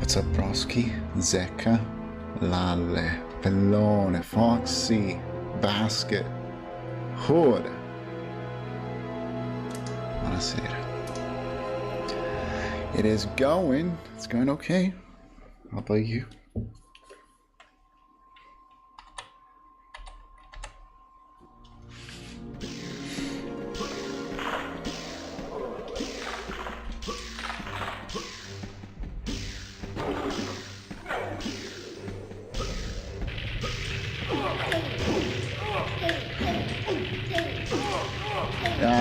What's up, Broski? Zecca, Lalle, Pellone, Foxy, Basket, Hood. Buonasera. It is going. It's going okay. How about you?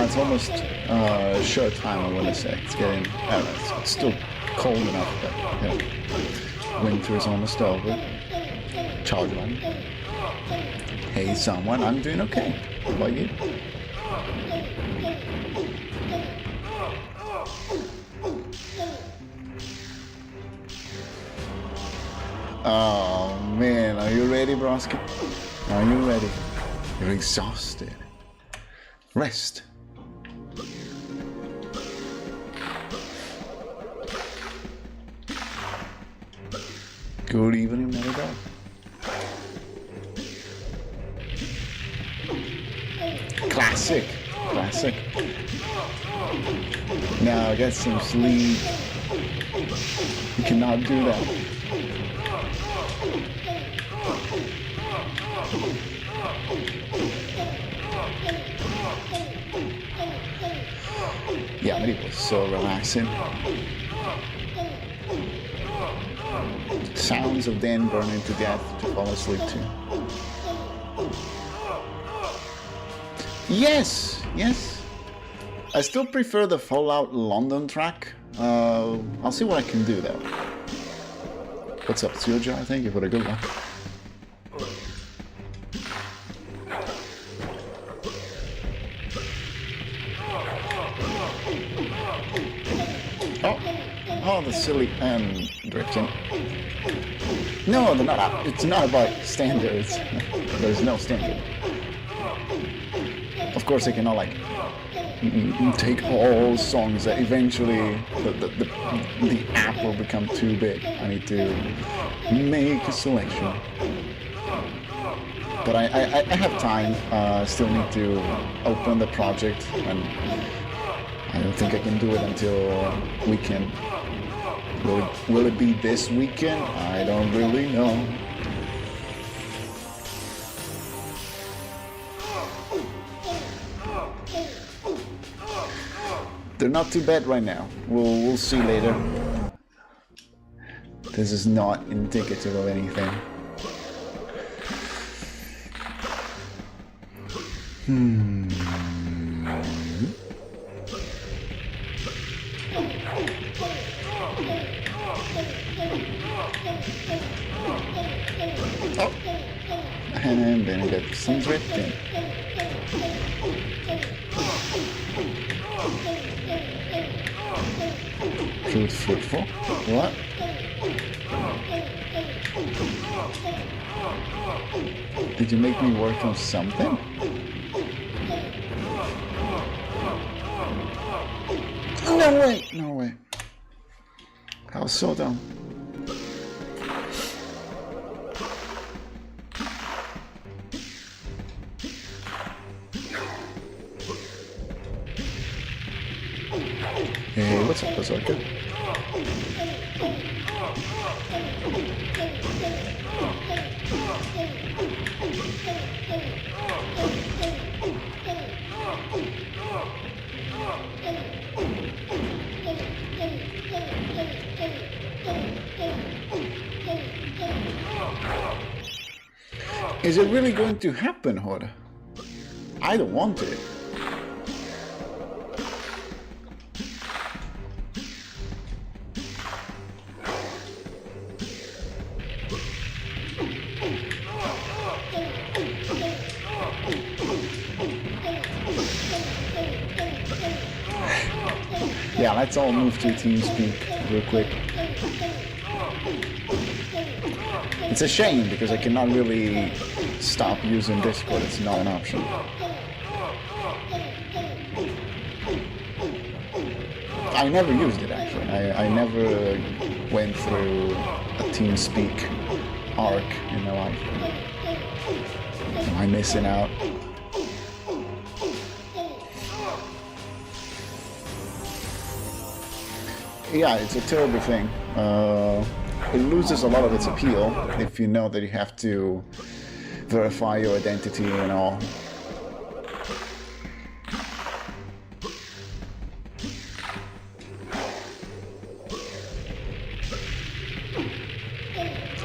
It's almost short time, I want to say. It's getting, I don't know, it's still cold enough, but you know, winter is almost over. Charge on. Hey, someone, I'm doing okay. How about you? Oh man, are you ready, Broski? Are you ready? You're exhausted. Rest. Good evening, MediEvil. Classic. Classic. Now get some sleep. You cannot do that. Yeah, MediEvil was so relaxing. Sounds of Dan burning to death to fall asleep to. Yes, yes. I still prefer the Fallout London track. I'll see what I can do though. What's up, Suja? Thank you for the good luck. Oh, the silly drifting. No, they're not. It's not about standards. There's no standard. Of course, they cannot like take all songs that eventually the app will become too big. I need to make a selection. But I have time. Still need to open the project, and I don't think I can do it until weekend. Will it be this weekend? I don't really know. They're not too bad right now. We'll see later. This is not indicative of anything. Oh, and then I got some drifting. Fruitful. What? Did you make me work on something? No way! No way. I was so dumb. Hey, what's up, Berserker? Is it really going to happen, Hoda? I don't want it. Yeah, let's all move to TeamSpeak real quick. It's a shame because I cannot really stop using Discord. It's not an option. I never used it actually. I never went through a TeamSpeak arc in my life. Am I missing out? Yeah, it's a terrible thing. It loses a lot of its appeal if you know that you have to verify your identity and all.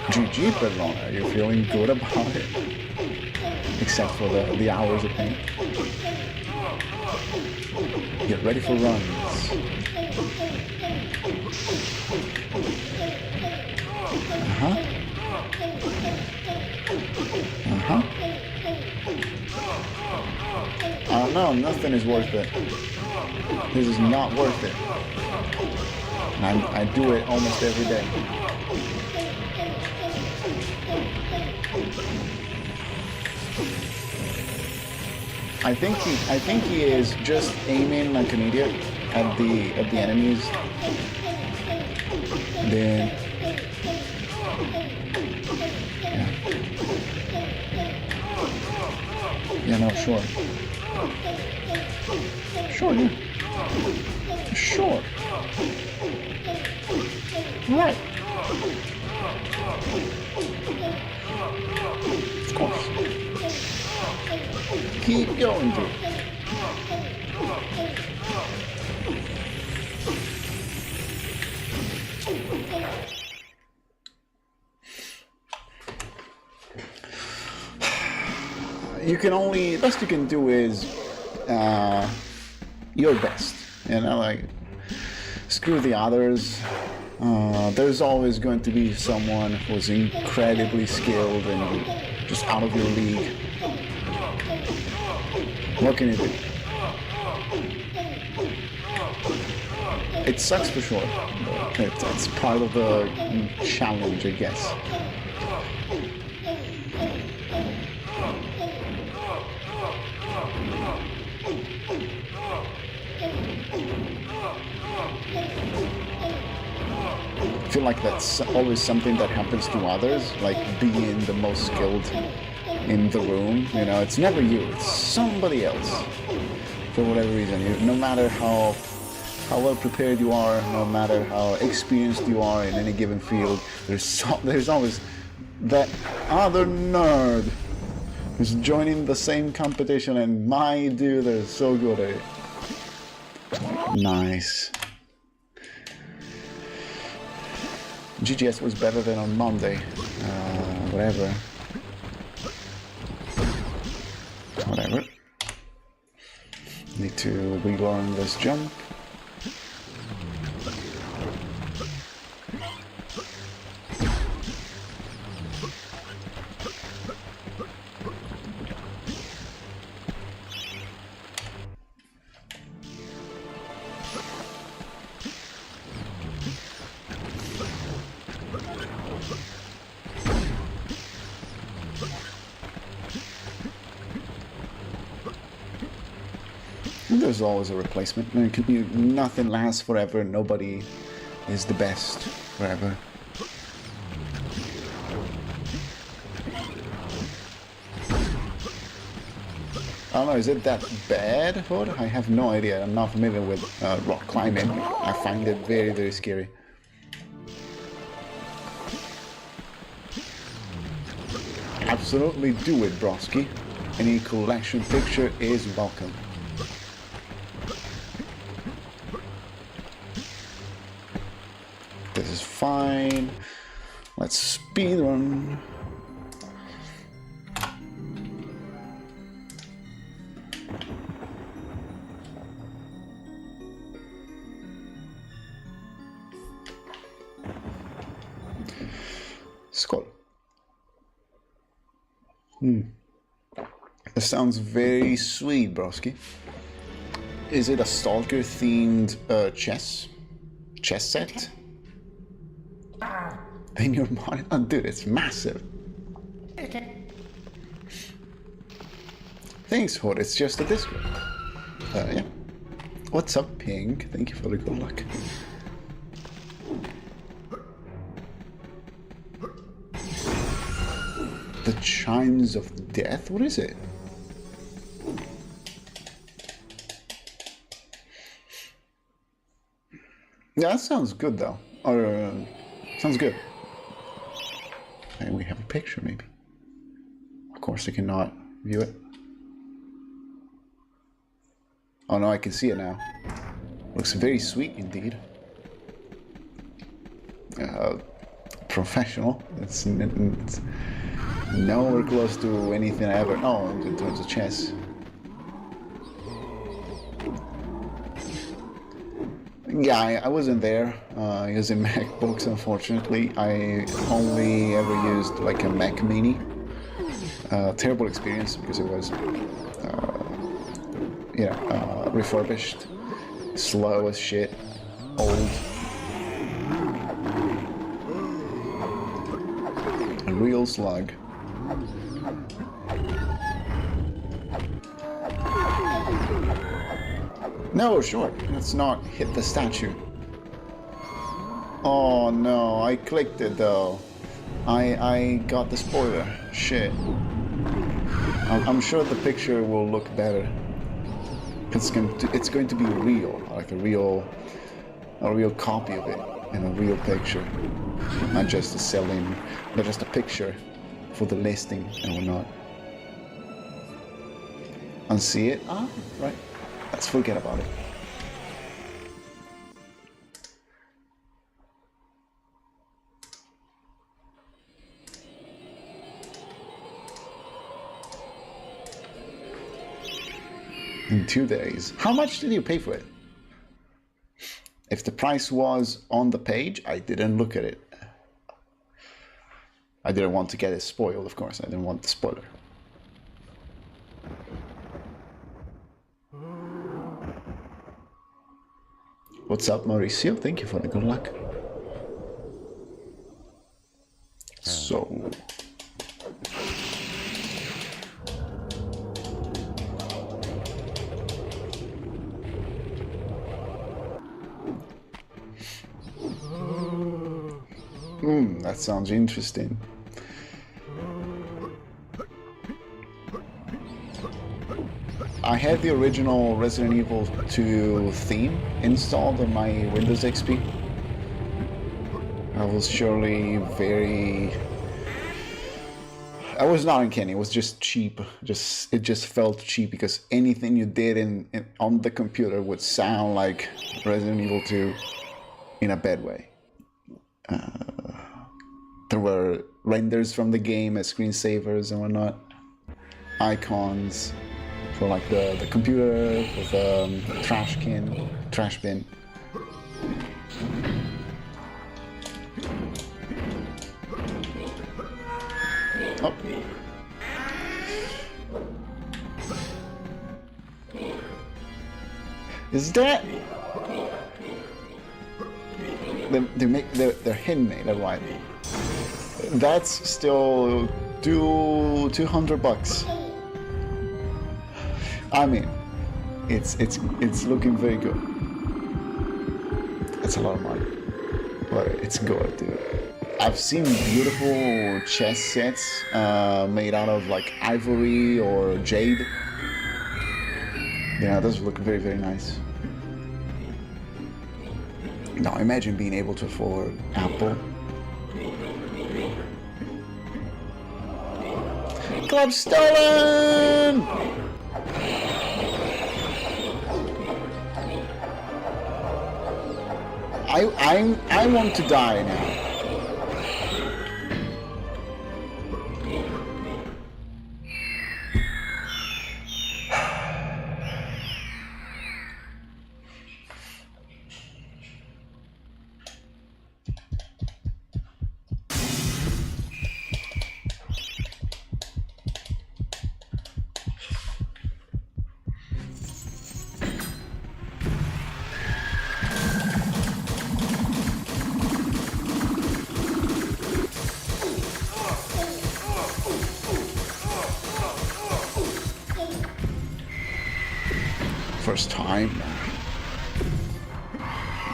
GG, Pedron, are you feeling good about it? Except for the hours of pain. Get ready for runs. Oh no, nothing is worth it. This is not worth it. And I do it almost every day. I think he is just aiming like an idiot at the enemies. Then yeah, no, sure. Sure, yeah. Sure. Right. Of course. Keep going, dude. You can only, the best you can do is your best, you know, like, screw the others. There's always going to be someone who's incredibly skilled and just out of your league. What can you do? It sucks for sure, but it's part of the challenge, I guess. I feel like that's always something that happens to others, like being the most skilled in the room. You know, it's never you, it's somebody else. For whatever reason, no matter how well prepared you are, no matter how experienced you are in any given field, there's always that other nerd who's joining the same competition, and my dude, they're so good at it. Nice. GGS was better than on Monday. Whatever. Whatever. Need to relearn this jump. There's always a replacement. Nothing lasts forever. Nobody is the best forever. I don't know, is it that bad, Hood? I have no idea. I'm not familiar with rock climbing. I find it very, very scary. Absolutely do it, Broski. Any collection picture is welcome. This is fine. Let's speedrun. Skål. That sounds very sweet, broski. Is it a stalker themed chess set? In your monitor? Oh, dude, it's massive. Thanks, Hood. It's just a Discord. Yeah. What's up, Pink? Thank you for the good luck. Chimes of Death? What is it? Yeah, that sounds good though. Or sounds good. And we have a picture maybe. Of course I cannot view it. Oh no, I can see it now. Looks very sweet indeed. Professional. It's nowhere close to anything I ever know in terms of chess. Yeah, I wasn't there using MacBooks, unfortunately. I only ever used like a Mac Mini. Terrible experience because it was, refurbished, slow as shit, old. A real slug. No, sure. Let's not hit the statue. Oh no, I clicked it though. I got the spoiler. Shit. I'm sure the picture will look better. It's going to be real, like a real copy of it in a real picture, not just a selling, not just a picture for the listing and whatnot. Unsee it? Ah, right. Let's forget about it. In 2 days. How much did you pay for it? If the price was on the page, I didn't look at it. I didn't want to get it spoiled, of course. I didn't want the spoiler. What's up, Mauricio? Thank you for the good luck. So... that sounds interesting. I had the original Resident Evil 2 theme installed on my Windows XP. I was surely very... I was not uncanny, it was just cheap. It just felt cheap because anything you did on the computer would sound like Resident Evil 2 in a bad way. There were renders from the game as screensavers and whatnot. Icons for like the computer, for the trash bin. Oh. Is that... They're handmade, right? That's still $200. I mean, it's looking very good. It's a lot of money, but it's good, dude. I've seen beautiful chess sets made out of like ivory or jade. Yeah, those look very, very nice. Now imagine being able to afford Apple. Club stolen! I want to die now. First time,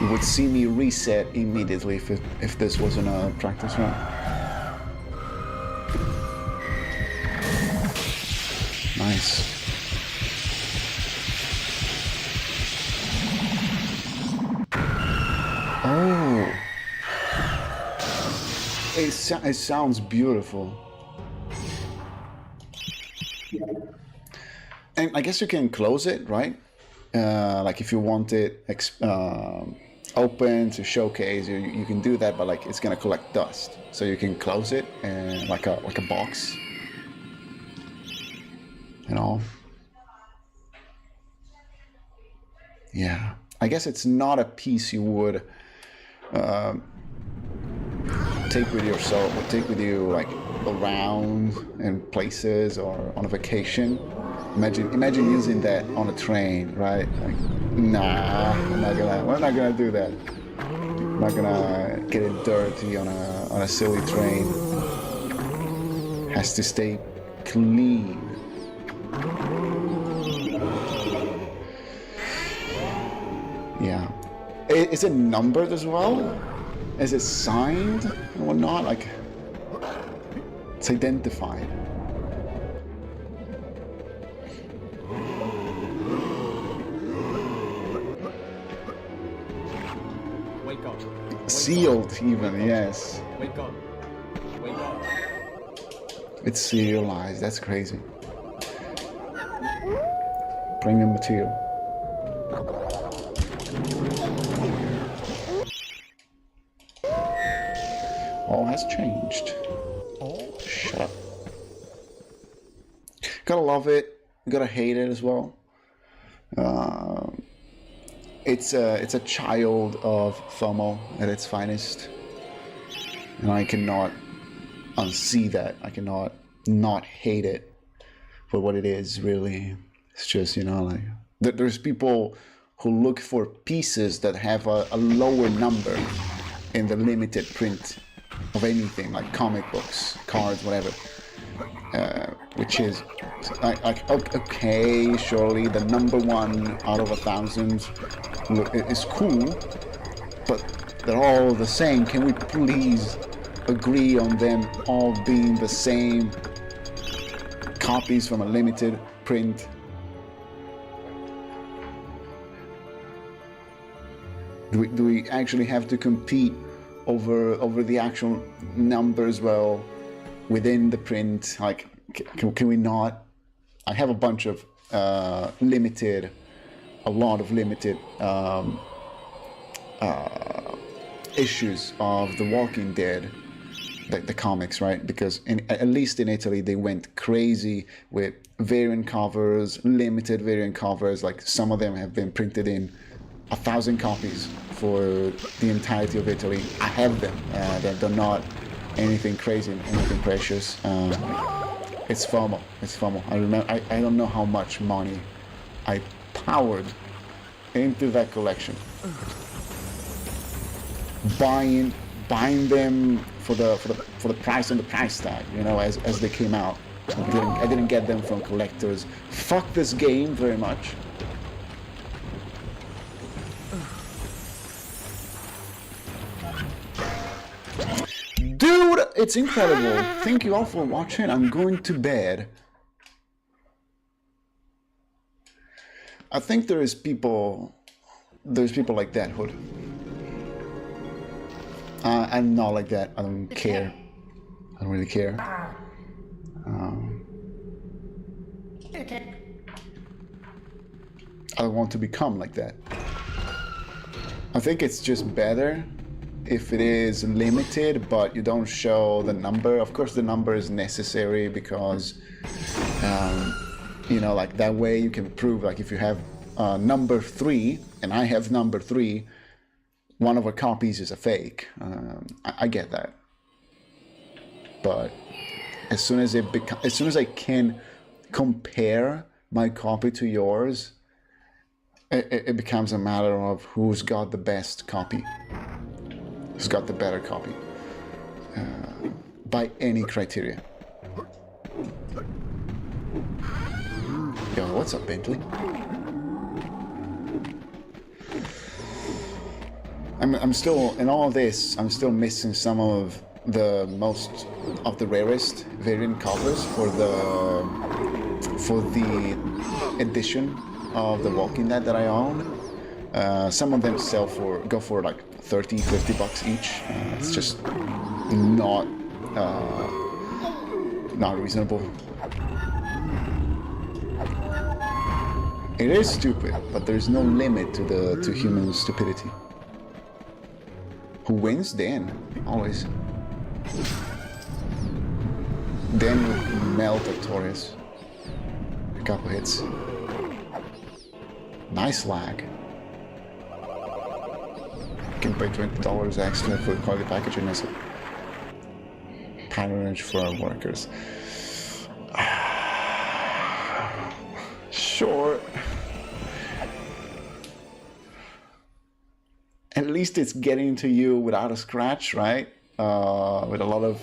you would see me reset immediately if this wasn't a practice run. it sounds beautiful. And I guess you can close it, right? Like if you want it open to showcase, you can do that, but like it's gonna collect dust, so you can close it and like a box, you know. Yeah, I guess it's not a piece you would take with yourself, take with you like around in places or on a vacation. Imagine using that on a train, right? Like, nah, we're not gonna do that. I'm not gonna get it dirty on a silly train. Has to stay clean. Yeah. Is it numbered as well? Is it signed and whatnot? Like, it's identified. Wake up. Sealed even, yes. Wake up. Wake up. It's serialized, that's crazy. Bring the material. All has changed. Oh, shut up. Gotta love it, gotta hate it as well. It's a child of FOMO at its finest, and I cannot unsee that. I cannot not hate it for what it is. Really, it's just, you know, like there's people who look for pieces that have a lower number in the limited print of anything, like comic books, cards, whatever. Which is like okay, surely the number 1 out of 1,000 is cool, but they're all the same. Can we please agree on them all being the same copies from a limited print? Do we actually have to compete over the actual numbers? Well, within the print, like, can we not? I have a bunch of a lot of limited issues of The Walking Dead, the comics, right? Because at least in Italy, they went crazy with variant covers, limited variant covers. Like, some of them have been printed in 1,000 copies for the entirety of Italy. I have them. They're not anything crazy, anything precious. It's FOMO. It's FOMO. I don't know how much money I powered into that collection, buying them for the price on the price tag, you know, as they came out. I didn't get them from collectors. Fuck this game very much. Dude, it's incredible. Thank you all for watching. I'm going to bed. I think there's people like that, Hood. I'm not like that. I don't care. I don't really care. I don't want to become like that. I think it's just better if it is limited, but you don't show the number. Of course, the number is necessary because, you know, like that way you can prove, like if you have number 3 and I have number 3, one of our copies is a fake. I get that, but as soon as I can compare my copy to yours, it becomes a matter of who's got the best copy. Who's got the better copy, by any criteria. Yo, what's up, Bentley? I'm still, in all this, I'm still missing some of the rarest variant covers for the edition of The Walking Dead that I own. Some of them go for like $30-50 each. It's just not not reasonable. It is stupid, but there's no limit to human stupidity. Who wins? Dan, always. Dan would melt Artorias. A couple hits. Nice lag. Can pay $20 extra for quality packaging as a patronage for our workers. Sure. At least it's getting to you without a scratch, right? With a lot of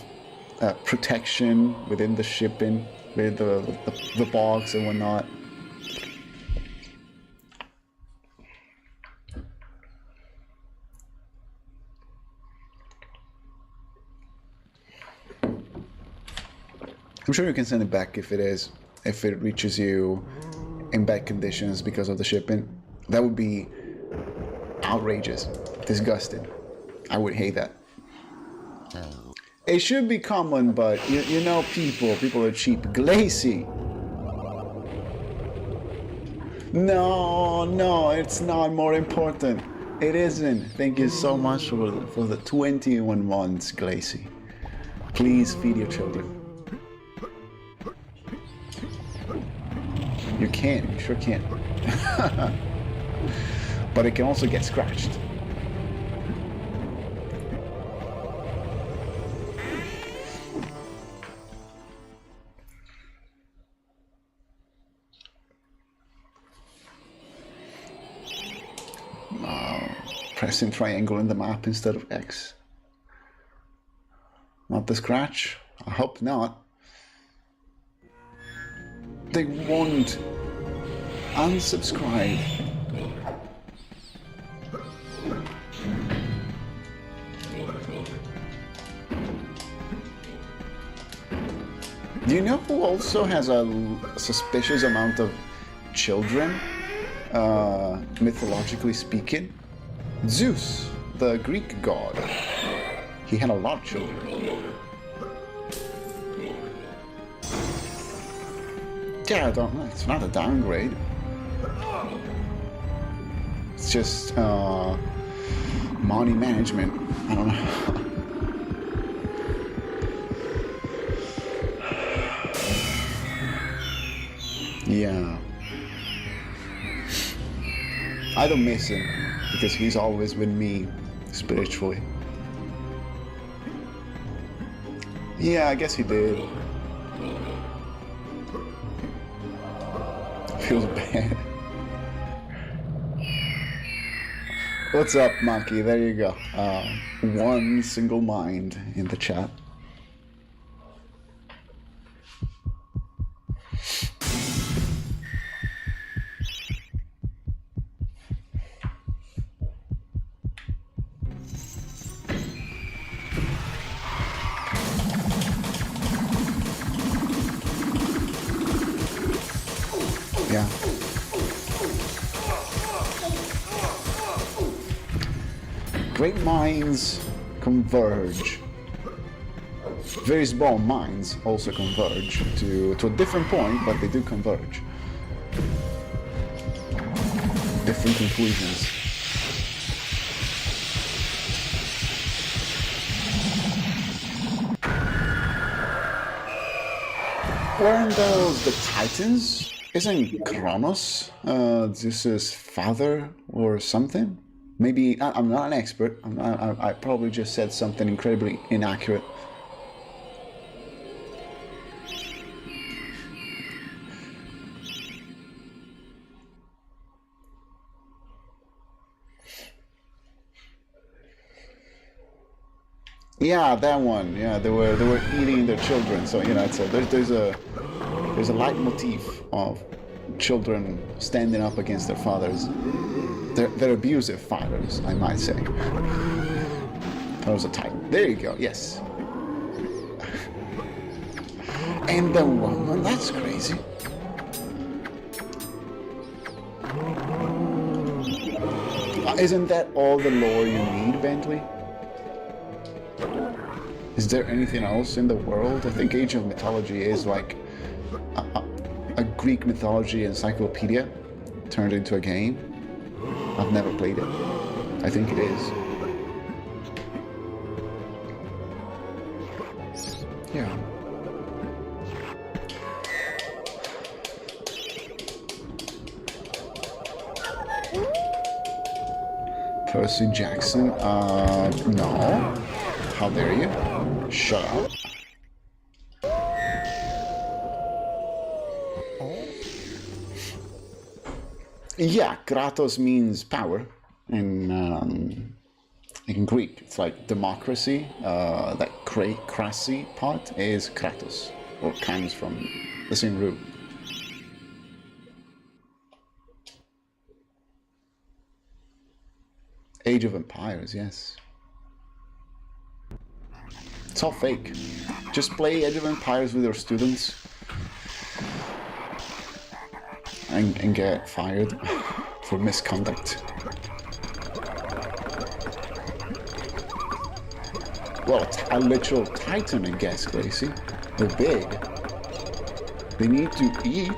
protection within the shipping, with the box and whatnot. I'm sure you can send it back if it reaches you in bad conditions because of the shipping. That would be outrageous, disgusting. I would hate that. It should be common, but you know, people are cheap. Glacy. No, it's not more important. It isn't. Thank you so much for the 21 months, Glacy. Please feed your children. You can, you sure can. But it can also get scratched. Pressing triangle in the map instead of X. Not the scratch? I hope not. They won't unsubscribe. Do you know who also has a suspicious amount of children, mythologically speaking? Zeus, the Greek god. He had a lot of children. Yeah, I don't know. It's not a downgrade. It's just money management. I don't know. Yeah. I don't miss him because he's always with me spiritually. Yeah, I guess he did. Feels bad. What's up, Monkey? There you go. One single mind in the chat. Yeah. Great minds converge. Very small minds also converge to a different point, but they do converge. Different conclusions. Weren't those the Titans? Isn't Kronos Zeus's father or something? Maybe, I'm not an expert. I probably just said something incredibly inaccurate. Yeah, that one. Yeah, they were eating their children. So you know, it's there's a leitmotif of children standing up against their fathers. They're abusive fathers, I might say. That was a title. There you go. Yes. And the woman. That's crazy. Isn't that all the lore you need, Bentley? Is there anything else in the world? I think Age of Mythology is like a Greek mythology encyclopedia turned into a game. I've never played it. I think it is. Yeah. Percy Jackson? No. How dare you? Shut up. Yeah, Kratos means power in Greek. It's like democracy. That crassy part is Kratos, or comes from the same root. Age of Empires, yes. It's all fake. Just play Age of Empires with your students and get fired for misconduct. Well, a literal titan, I guess, Gracie. They're big. They need to eat.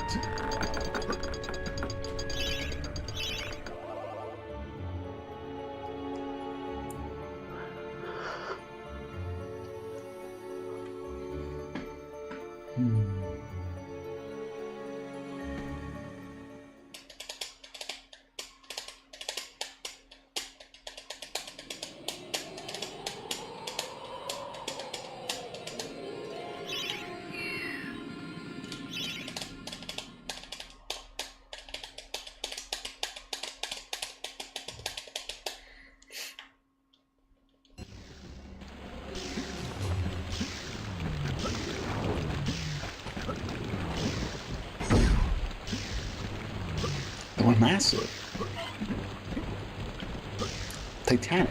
They were massive. Titanic.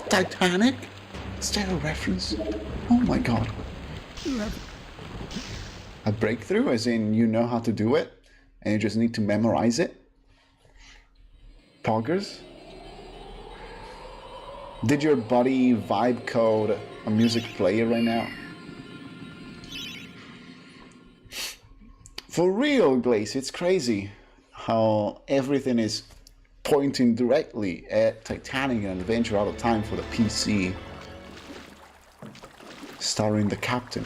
Titanic? Is that a reference? Oh my god. A breakthrough, as in you know how to do it, and you just need to memorize it? Poggers? Did your buddy vibe code a music player right now? For real, Glace, it's crazy how everything is pointing directly at Titanic and Adventure Out of Time for the PC, starring the Captain.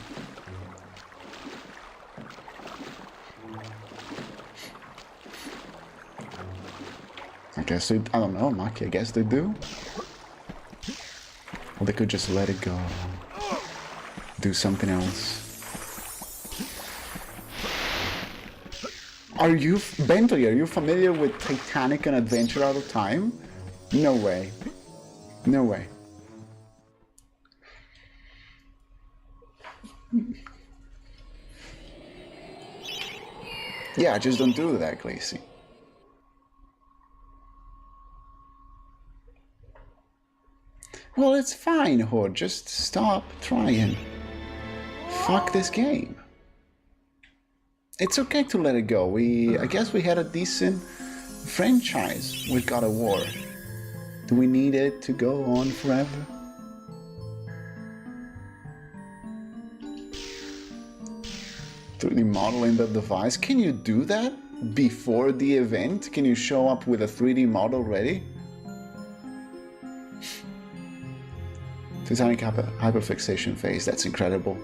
I guess they, I don't know, Maki, I guess they do. Or they could just let it go, do something else. Are you, Bentley, are you familiar with Titanic and Adventure Out of Time? No way. No way. Yeah, just don't do that, Glacy. Well, it's fine, Hood. Just stop trying. Fuck this game. It's okay to let it go. I guess we had a decent franchise with God of War. Do we need it to go on forever? Modeling the device. Can you do that before the event? Can you show up with a 3D model ready? Titanic hyperfixation phase. That's incredible.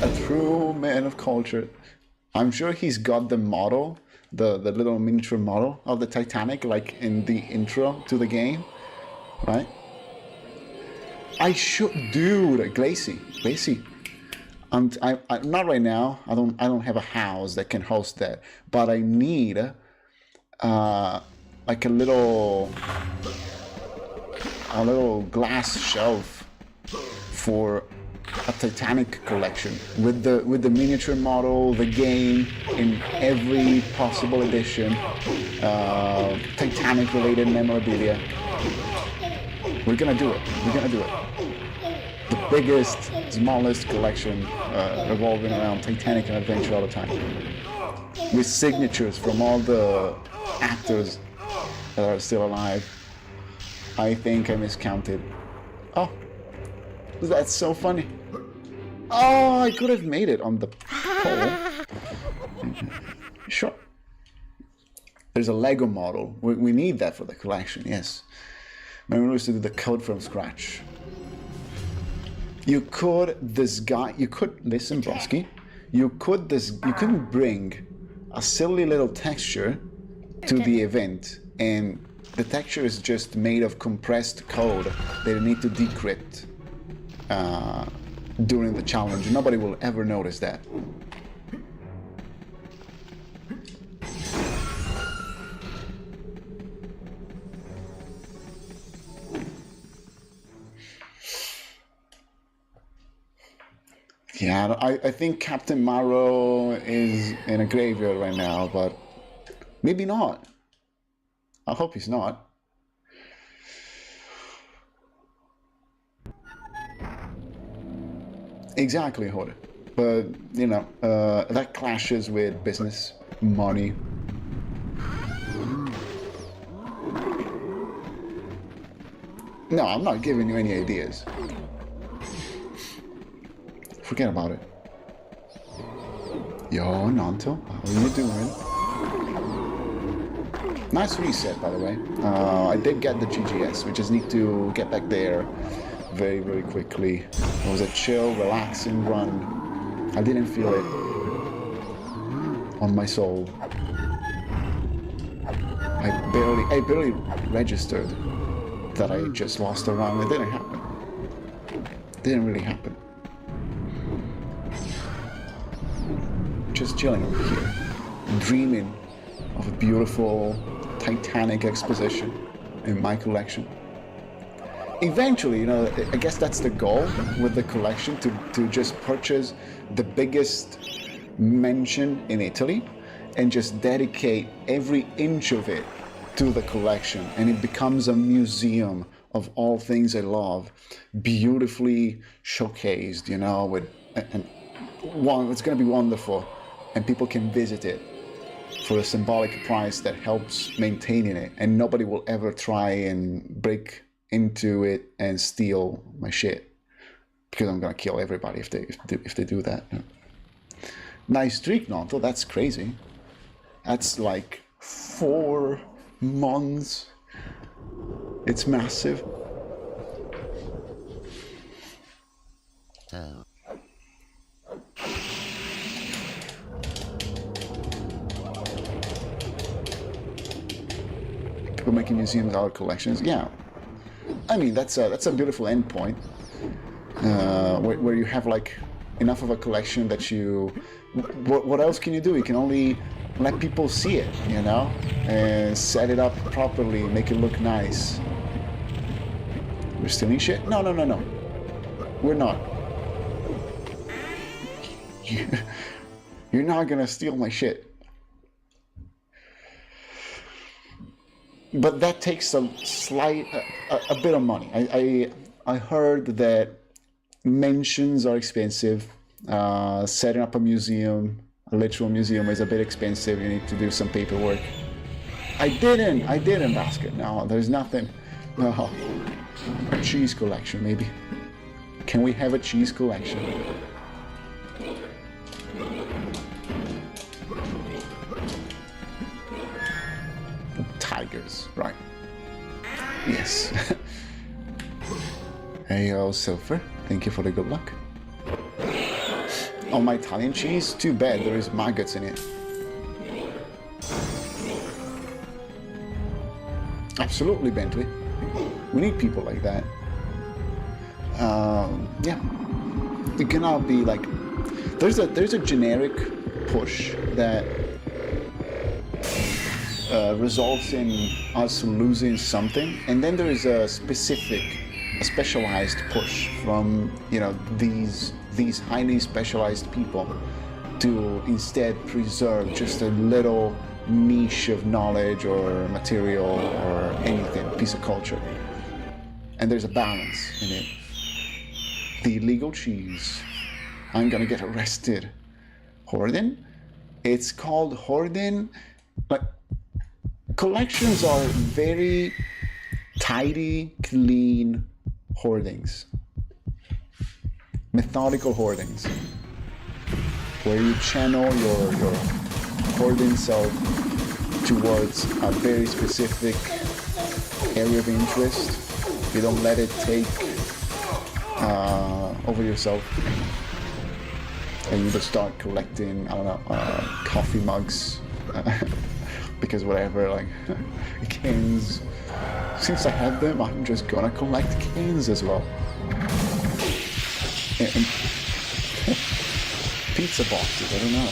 A true man of culture. I'm sure he's got the model, the little miniature model of the Titanic, like in the intro to the game, right? I should, dude, Glacy. And I not right now. I don't have a house that can host that, but I need like a little glass shelf for a Titanic collection with the miniature model, the game in every possible edition, Titanic related memorabilia. We're gonna do it. The biggest, smallest collection revolving around Titanic and Adventure All the Time, with signatures from all the actors that are still alive. I think I miscounted. Oh, that's so funny. Oh, I could have made it on the pole. Sure. There's a Lego model. We need that for the collection, yes. Remember, we used to do the code from scratch. You could listen, Broski. You couldn't bring a silly little texture to the event, and the texture is just made of compressed code that you need to decrypt during the challenge. Nobody will ever notice that. Yeah, I think Captain Marrow is in a graveyard right now, but maybe not. I hope he's not. Exactly, Horde. But, you know, that clashes with business, money. No, I'm not giving you any ideas. Forget about it. Yo, Nanto, how are you doing? Nice reset, by the way. I did get the GGS. We just need to get back there very, very quickly. It was a chill, relaxing run. I didn't feel it on my soul. I barely registered that I just lost a run. It didn't happen. It didn't really happen. Just chilling over here, dreaming of a beautiful Titanic exposition in my collection. Eventually, you know, I guess that's the goal with the collection, to just purchase the biggest mansion in Italy and just dedicate every inch of it to the collection, and it becomes a museum of all things I love, beautifully showcased, you know, with it's going to be wonderful. And people can visit it for a symbolic price that helps maintaining it, and nobody will ever try and break into it and steal my shit, because I'm gonna kill everybody if they do that. Nice streak, Nonto. That's crazy. That's like 4 months. It's massive. People making museums out of collections, yeah. I mean, that's a beautiful endpoint, where you have like enough of a collection that you. What else can you do? You can only let people see it, you know, and set it up properly, make it look nice. We're stealing shit? No. We're not. You're not gonna steal my shit. But that takes a bit of money. I heard that mansions are expensive. Setting up a museum, a literal museum, is a bit expensive. You need to do some paperwork. I didn't basket. No, there's nothing. No. A cheese collection, maybe. Can we have a cheese collection? Tigers, right. Yes. Hey, yo, Silver. Thank you for the good luck. Oh, my Italian cheese? Too bad, there is maggots in it. Absolutely, Bentley. We need people like that. Yeah. It cannot be like... There's a generic push that results in us losing something, and then there is a specialized push from, you know, these highly specialized people to instead preserve just a little niche of knowledge or material or anything, piece of culture. And there's a balance in it. The illegal cheese. I'm gonna get arrested. Hoarding? It's called hoarding, but collections are very Tidy, clean hoardings. Methodical hoardings. Where you channel your hoarding self towards a very specific area of interest. You don't let it take over yourself. And you just start collecting, I don't know, coffee mugs. Because whatever, like, cans. Since I have them, I'm just gonna collect cans as well. And pizza boxes, I don't know.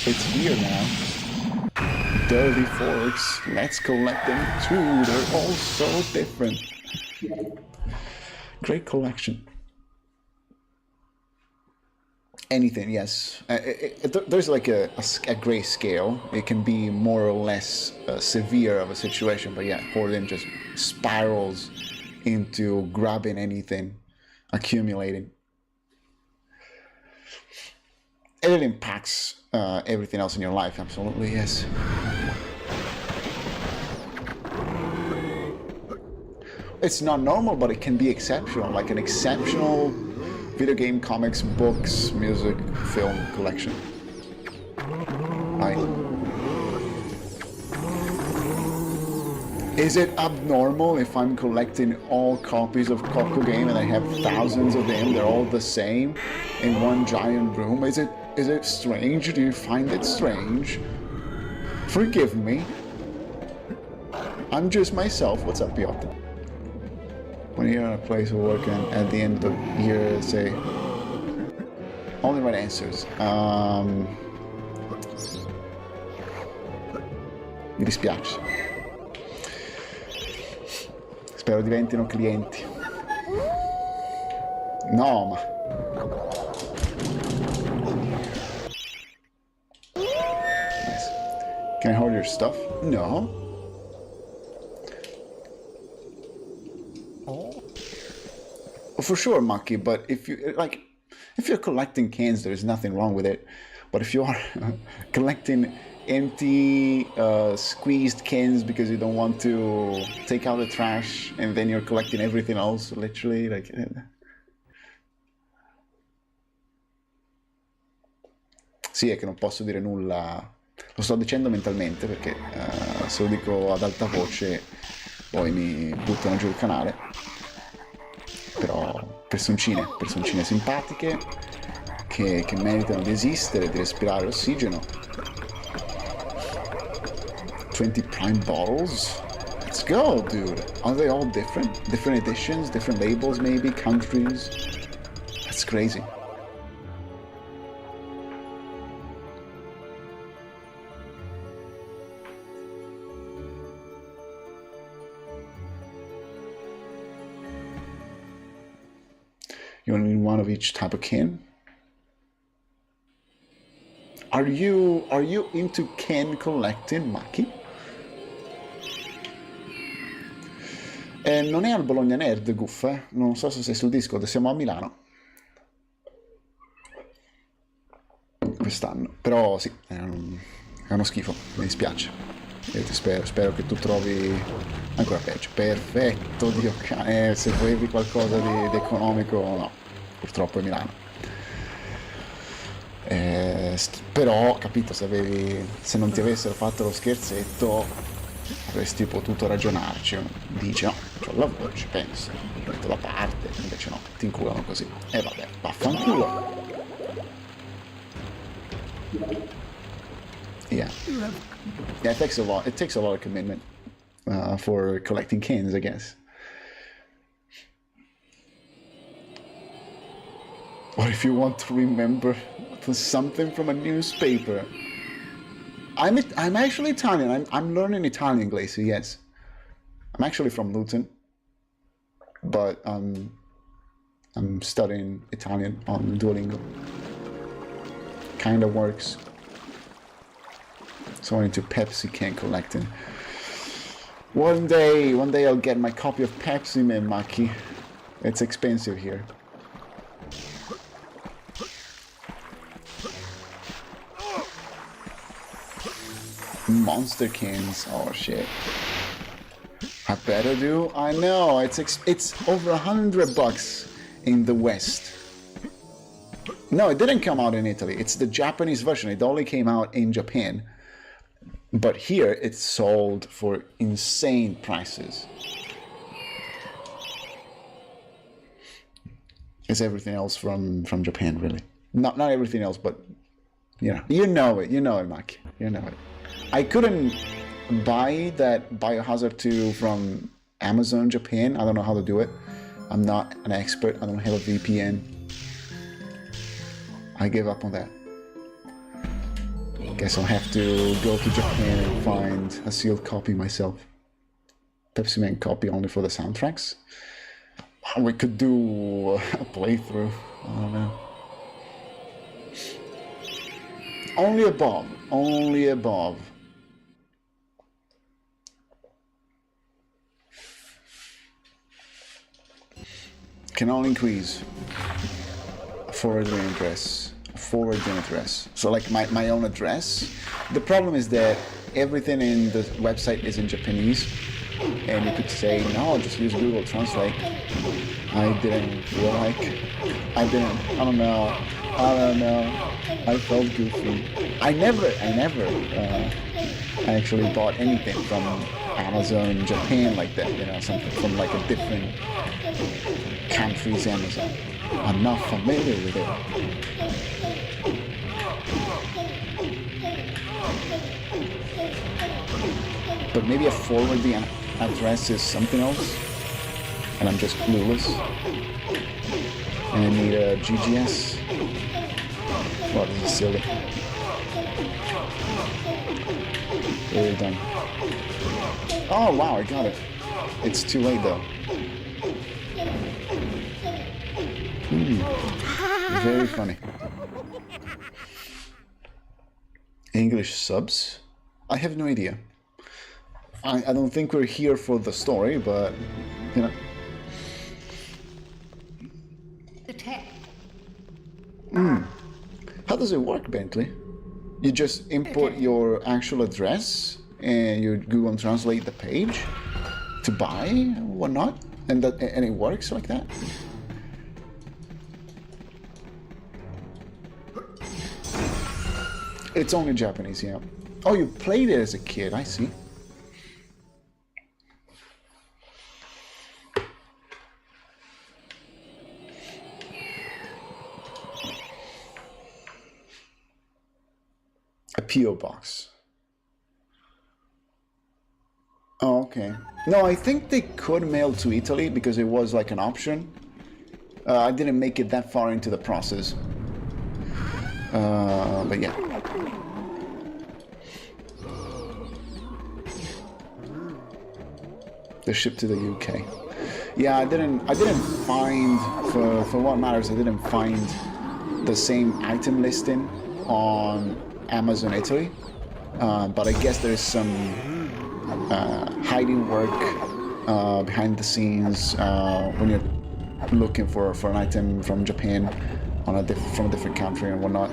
It's here now. Dirty forks, let's collect them too. They're all so different. Great collection. Anything, yes. There's like a gray scale. It can be more or less severe of a situation, but yeah, hoarding just spirals into grabbing anything, accumulating. And it impacts everything else in your life, absolutely, yes. It's not normal, but it can be exceptional, like an exceptional video game, comics, books, music, film collection. Right? Is it abnormal if I'm collecting all copies of Coco Game and I have thousands of them, they're all the same in one giant room? Is it strange? Do you find it strange? Forgive me. I'm just myself. What's up, Piotr? When you're in a place of work and at the end of the year say only right answers. Mi dispiace. Spero diventino clienti. No, ma... Nice. Can I hold your stuff? No. For sure, Maki, but if you're collecting cans, there's nothing wrong with it. But if you are collecting empty, squeezed cans because you don't want to take out the trash, and then you're collecting everything else, literally, like... Sì, è che non posso dire nulla, lo sto dicendo mentalmente perché se lo dico ad alta voce poi mi buttano giù il canale. Però personcine simpatiche che meritano di esistere, di respirare ossigeno. 20 prime bottles? Let's go, dude! Are they all different? Different editions, different labels maybe, countries? That's crazy. You only need one of each type of can. Are you into can collecting, Maki? Non è al Bologna Nerd, Goof, eh? Non so se sei sul Discord, siamo a Milano. Quest'anno. Però sì, è uno schifo, mi dispiace. Spero che tu trovi ancora peggio. Perfetto, Dio cane. Se volevi qualcosa di economico, no. Purtroppo è Milano. Però, capito, se non ti avessero fatto lo scherzetto, avresti potuto ragionarci. Dici, no, c'ho il lavoro, ci penso, lo metto da parte, invece no, ti inculano così. E vabbè, vaffanculo. Yeah, it takes a lot of commitment for collecting cans, I guess. Or if you want to remember something from a newspaper. I'm actually Italian. I'm learning Italian, Glacy. Yes, I'm actually from Luton, but I'm studying Italian on Duolingo. Kind of works. So I'm into Pepsi can collecting. One day I'll get my copy of Pepsi, man, Maki. It's expensive here. Monster cans, oh shit. I better do. I know it's over $100 in the West. No, it didn't come out in Italy. It's the Japanese version. It only came out in Japan. But here it's sold for insane prices. It's everything else from Japan, really. Not everything else, but you know it, Mike. You know it. I couldn't buy that Biohazard 2 from Amazon Japan. I don't know how to do it. I'm not an expert. I don't have a VPN. I gave up on that. Guess I'll have to go to Japan and find a sealed copy myself. Pepsi Man copy only for the soundtracks. We could do a playthrough. I don't know. Only above. Only above. Can only increase a forward address. A forward address. So like my own address. The problem is that everything in the website is in Japanese. And you could say, no, just use Google Translate. I didn't feel like. I don't know. I felt goofy. I never actually bought anything from Amazon Japan like that, you know, something from like a different country's Amazon. I'm not familiar with it. But maybe a forwarding address is something else, and I'm just clueless. And I need a GGS. Well, this is silly. Really done. Oh wow, I got it. It's too late though. Very funny. English subs? I have no idea. I don't think we're here for the story, but you know. The tech. How does it work, Bentley? You just import your actual address and you Google Translate the page to buy and whatnot, and it works like that? It's only Japanese, yeah. Oh, you played it as a kid, I see. A P.O. box. Oh, okay. No, I think they could mail to Italy because it was like an option. I didn't make it that far into the process. But yeah. They're shipped to the UK. Yeah, I didn't find, for what matters, I didn't find the same item listing on Amazon Italy. But I guess there's some hiding work behind the scenes when you're looking for an item from Japan on from a different country and whatnot.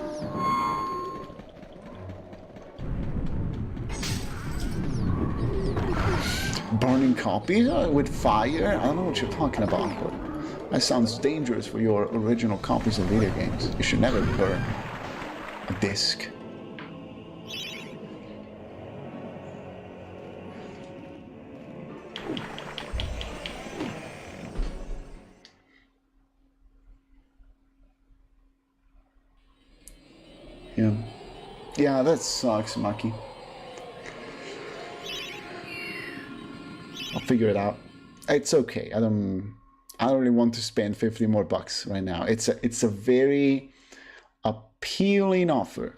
Burning copies with fire? I don't know what you're talking about, but that sounds dangerous for your original copies of video games. You should never burn a disc. Yeah, that sucks, Maki. I'll figure it out. It's okay. I don't really want to spend 50 more bucks right now. It's a very appealing offer,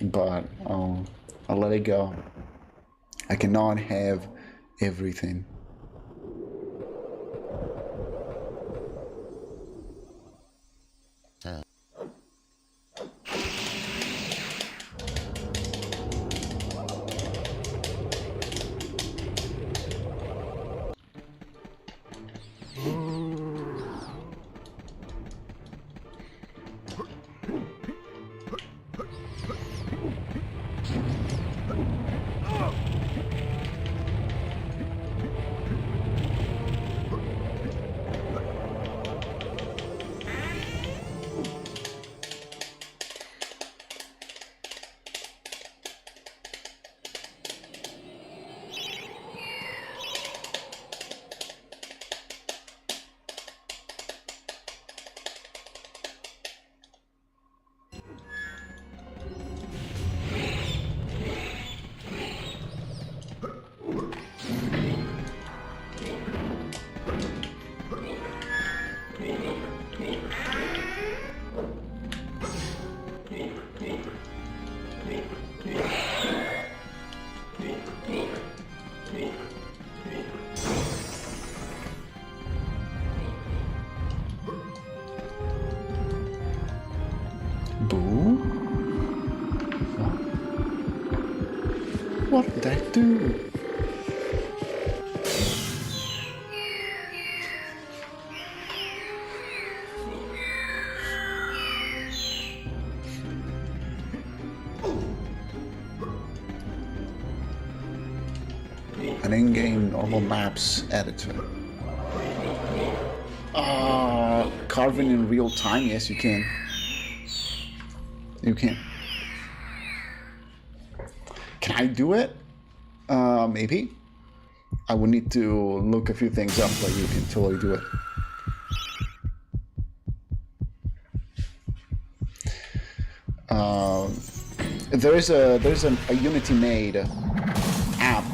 but I'll let it go. I cannot have everything. Boo? What did I do? An in-game normal maps editor. Carving in real time? Yes, you can. You can. Can I do it? Maybe. I would need to look a few things up, but you can totally do it. There's a Unity made app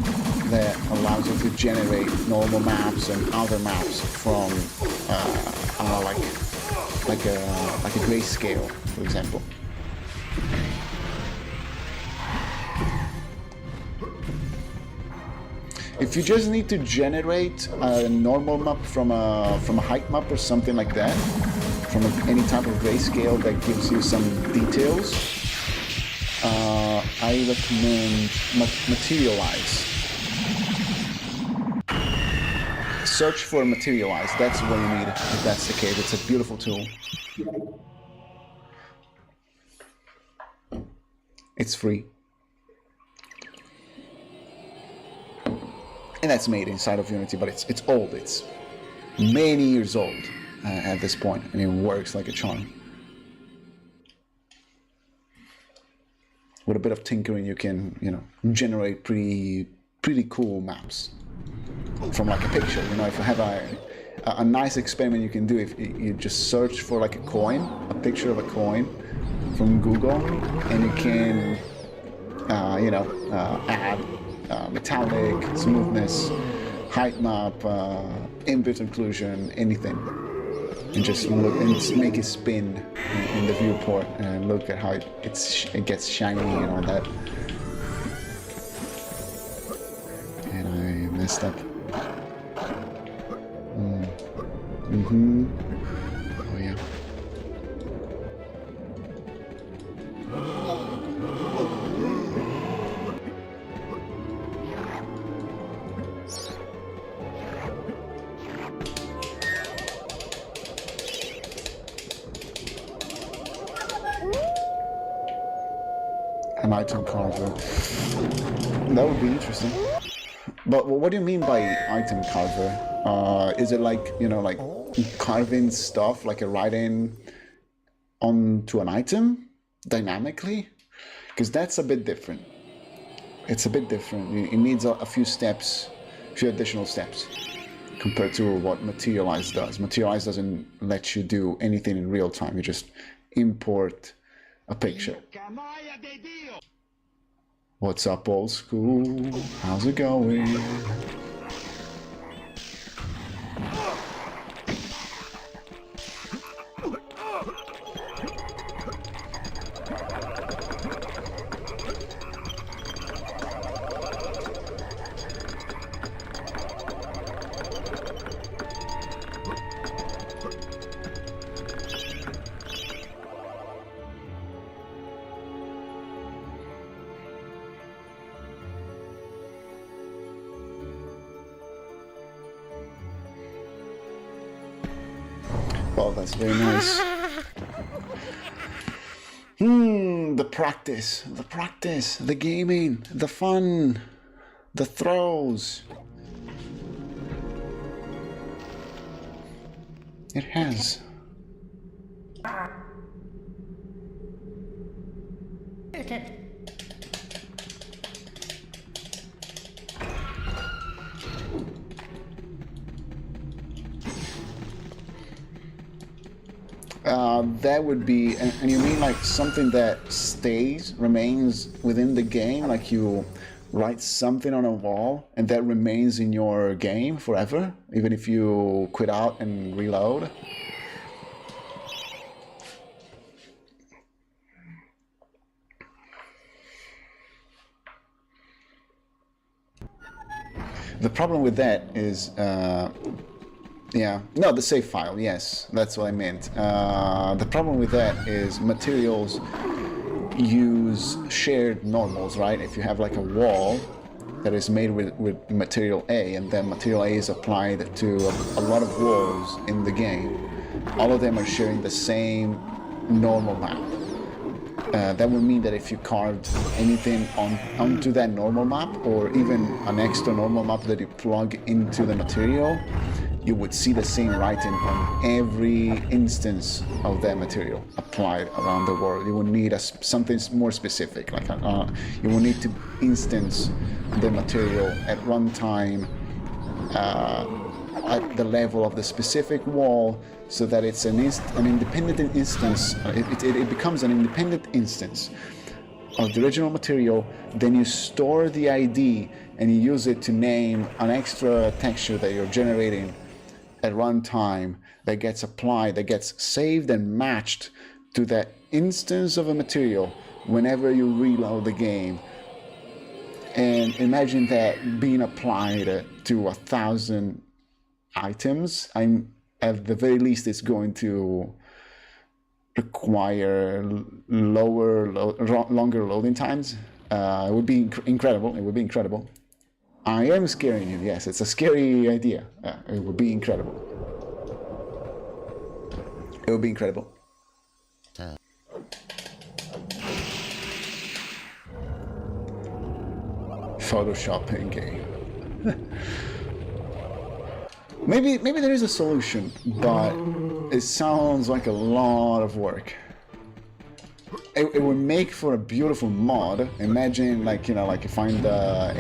that allows you to generate normal maps and other maps from like a grayscale, for example. If you just need to generate a normal map from a height map or something like that, from any type of grayscale that gives you some details, I recommend Materialize. Search for Materialize. That's what you need if that's the case. It's a beautiful tool. It's free. And that's made inside of Unity, but it's old. It's many years old at this point, and it works like a charm. With a bit of tinkering, you can, generate pretty cool maps from like a picture. If you have a nice experiment you can do, if you just search for like a coin, a picture of a coin from Google, and you can, add metallic, smoothness, height map, input occlusion, anything, and just look and just make it spin in the viewport and look at how it gets shiny and all that. And I messed up. Oh yeah. An item carver. That would be interesting. But what do you mean by item carver? Is it like, like carving stuff, like a write-in onto an item dynamically? Because that's a bit different. It's a bit different. It needs a few steps, a few additional steps compared to what Materialize does. Materialize doesn't let you do anything in real time. You just import a picture. What's up, old school? How's it going? Oh, that's very nice. The practice, the gaming, the fun, the throws. It has. That would be, and you mean like something that remains within the game, like you write something on a wall and that remains in your game forever, even if you quit out and reload? The problem with that is Yeah, no, the save file, yes, that's what I meant. The problem with that is materials use shared normals, right? If you have like a wall that is made with material A, and then material A is applied to a lot of walls in the game, all of them are sharing the same normal map. That would mean that if you carved anything onto that normal map, or even an extra normal map that you plug into the material, you would see the same writing on every instance of that material applied around the world. You would need something more specific, like you will need to instance the material at runtime at the level of the specific wall, so that it's an independent instance. It becomes an independent instance of the original material. Then you store the ID and you use it to name an extra texture that you're generating at runtime, that gets applied, that gets saved and matched to that instance of a material whenever you reload the game. And imagine that being applied to 1,000 items. At the very least, it's going to require longer loading times. It would be incredible. It would be incredible. I am scaring you. Yes, it's a scary idea. It would be incredible. It would be incredible. Photoshop in game. Maybe there is a solution, but it sounds like a lot of work. It would make for a beautiful mod. Imagine, like, you know, like you find a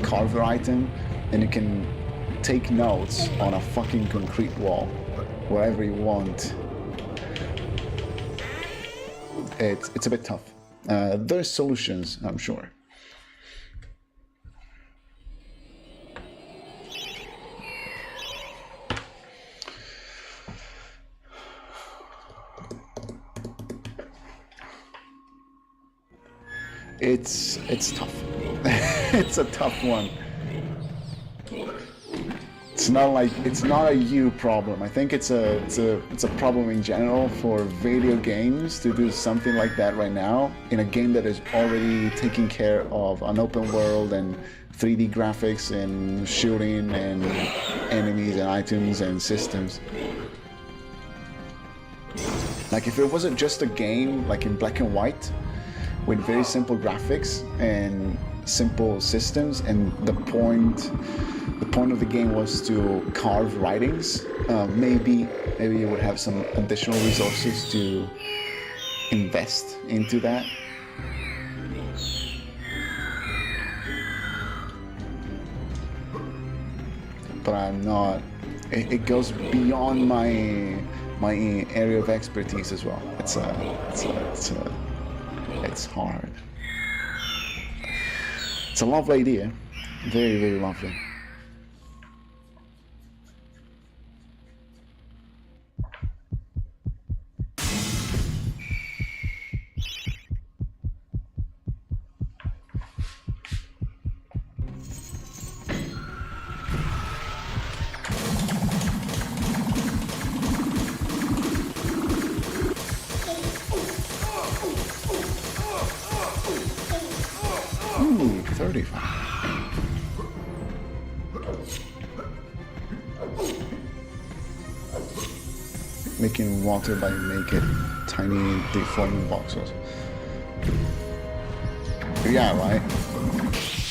carver item, and you can take notes on a fucking concrete wall, wherever you want. It's a bit tough. There's solutions, I'm sure. It's tough. It's a tough one. It's not a you problem. I think it's a problem in general for video games to do something like that right now in a game that is already taking care of an open world and 3D graphics and shooting and enemies and items and systems. Like, if it wasn't just a game like in black and white with very simple graphics and simple systems, and the point of the game was to carve writings, maybe you would have some additional resources to invest into that. But I'm not. It goes beyond my area of expertise as well. It's hard. It's a lovely idea, very, very lovely. Ooh, 35. Making water by making tiny deforming voxels. Yeah, right?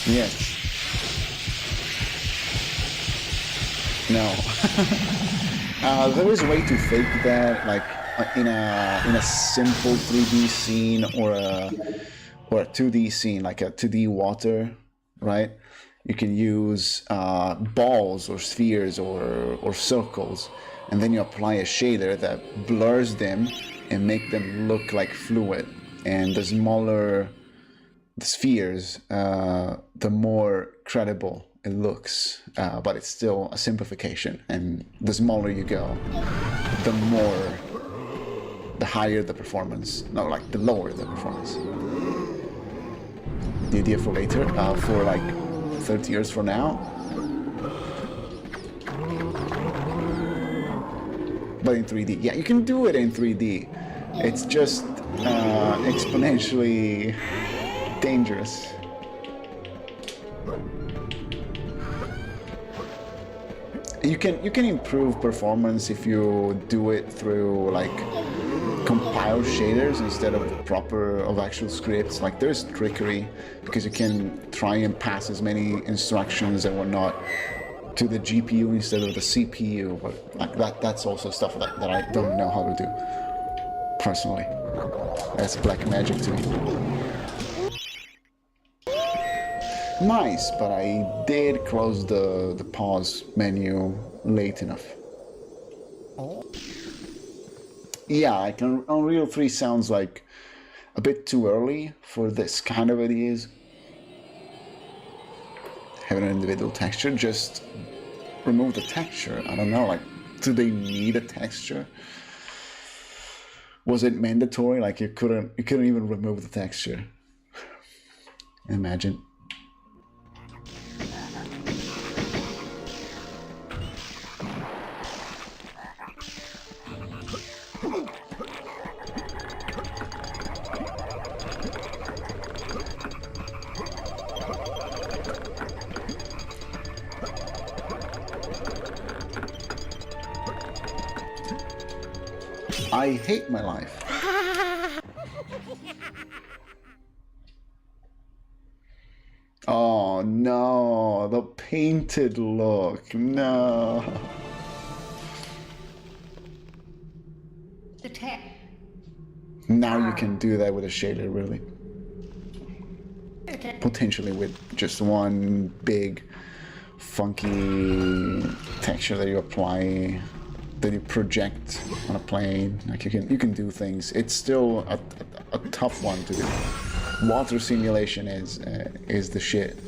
Yes. No. There is a way to fake that, like in a simple 3D scene or a 2D scene, like a 2D water, right? You can use balls or spheres or circles, and then you apply a shader that blurs them and make them look like fluid. And the smaller the spheres, the more credible it looks, but it's still a simplification. And the smaller you go, the higher the performance. No, like the lower the performance. The idea for later, for like 30 years from now. but in 3D. Yeah, you can do it in 3D. It's just exponentially dangerous. You can improve performance if you do it through like compile shaders instead of actual scripts. Like there's trickery because you can try and pass as many instructions and whatnot to the GPU instead of the CPU, but like that's also stuff that I don't know how to do personally. That's black magic to me. Nice, but I did close the pause menu late enough. Yeah, like Unreal 3 sounds like a bit too early for this kind of ideas. Having an individual texture, just remove the texture. I don't know, like, do they need a texture? Was it mandatory? Like you couldn't even remove the texture. Imagine. I hate my life. Oh no, the painted look, no. Now you can do that with a shader, really. Potentially with just one big, funky texture that you apply, that you project on a plane. Like you can do things. It's still a tough one to do. Water simulation is the shit.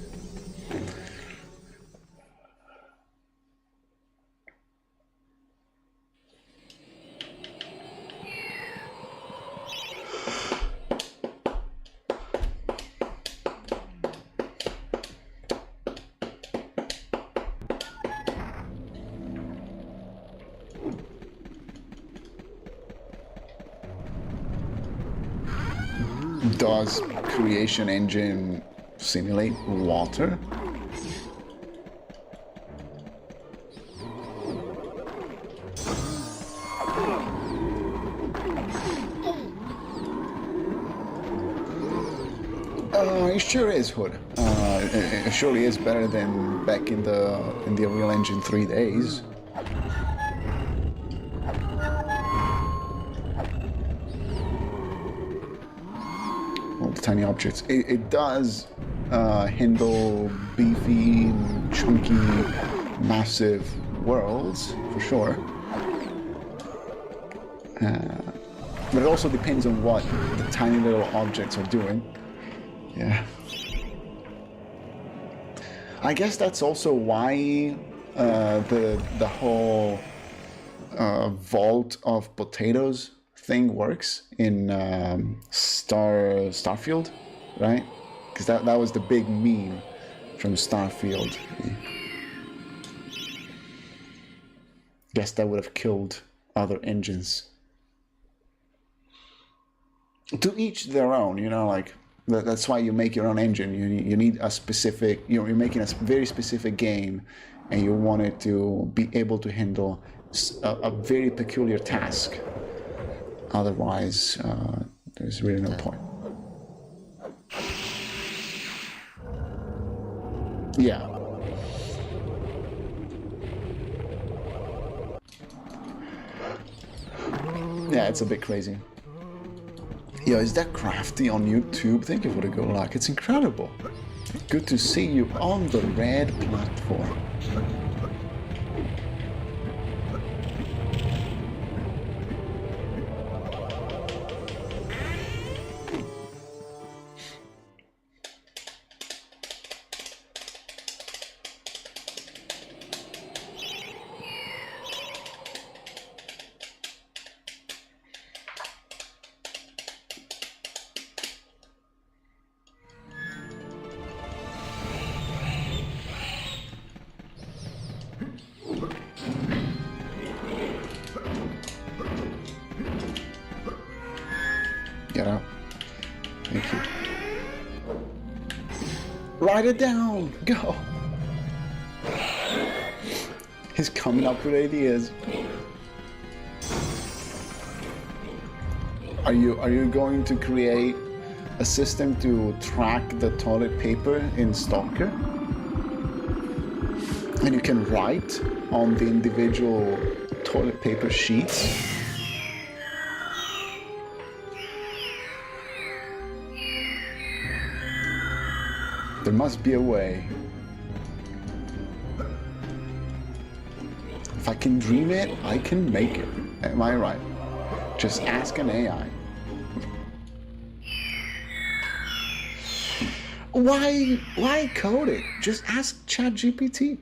Does Creation Engine simulate water? It sure is, Hood. It surely is better than back in the Unreal Engine 3 days. Tiny objects. It does handle beefy, chunky, massive worlds, for sure. But it also depends on what the tiny little objects are doing. Yeah. I guess that's also why the whole vault of potatoes thing works in Starfield, right? Because that was the big meme from Starfield. Guess that would have killed other engines. To each their own, you know, like that's why you make your own engine. You need a specific, you know, you're making a very specific game, and you want it to be able to handle a very peculiar task. Otherwise, there's really no point. Yeah. Yeah, it's a bit crazy. Yo, is that Crafty on YouTube? Thank you for the good luck. It's incredible. Good to see you on the red platform. Get out. Thank you. Write it down. Go. He's coming up with ideas. Are you going to create a system to track the toilet paper in Stalker? And you can write on the individual toilet paper sheets? There must be a way. If I can dream it, I can make it. Am I right? Just ask an AI. Why code it? Just ask ChatGPT.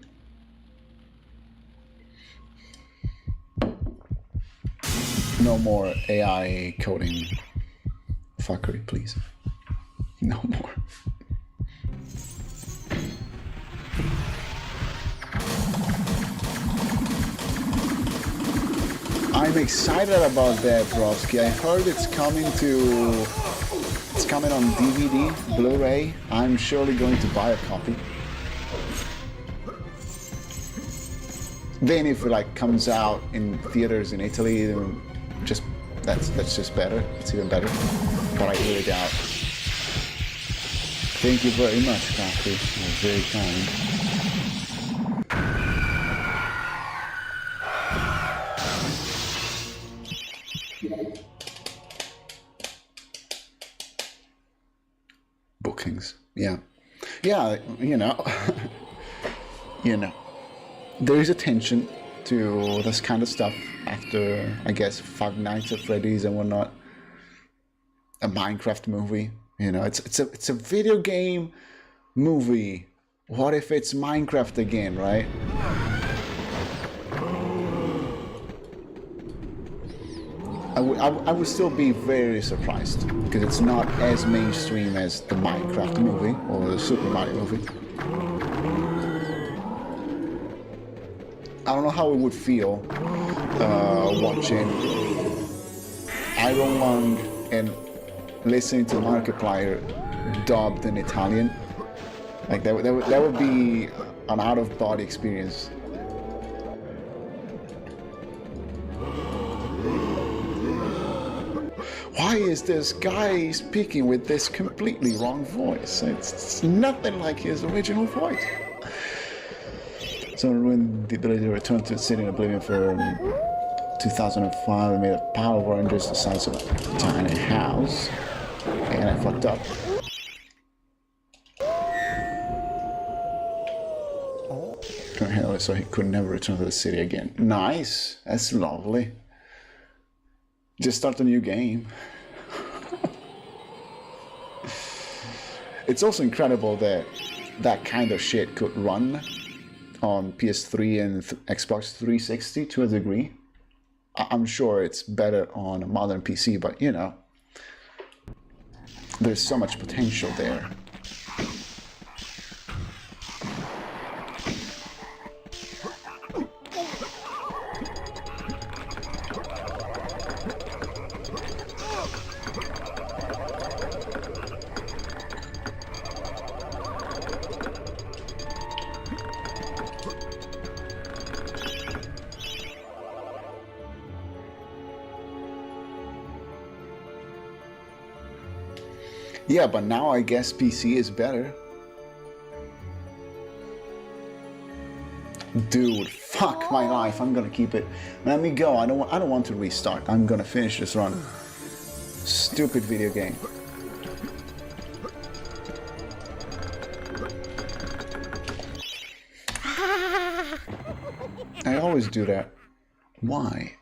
No more AI coding fuckery, please. No more. I'm excited about that, Broski. I heard it's coming on DVD, Blu-ray. I'm surely going to buy a copy. Then if it like comes out in theaters in Italy, then that's just better. It's even better. But I really doubt. Thank you very much, Coffee. You're very kind. Bookings. Yeah, you know. There is attention to this kind of stuff after, I guess, Five Nights at Freddy's and whatnot. A Minecraft movie. It's a video game movie. What if it's Minecraft again, right? I would still be very surprised because it's not as mainstream as the Minecraft movie or the Super Mario movie. I don't know how it would feel watching Iron Lung and listening to Markiplier dubbed in Italian. Like that would be an out-of-body experience. Why is this guy speaking with this completely wrong voice? It's nothing like his original voice. So when the ability to return to sitting in Oblivion for 2005, I made a Power Rangers the size of a tiny house, and I fucked up. So he could never return to the city again. Nice, that's lovely. Just start a new game. It's also incredible that that kind of shit could run on PS3 and Xbox 360 to a degree. I'm sure it's better on a modern PC, but there's so much potential there. Yeah, but now I guess PC is better. Dude, fuck my life. I'm gonna keep it. Let me go. I don't want to restart. I'm gonna finish this run. Stupid video game. I always do that. Why?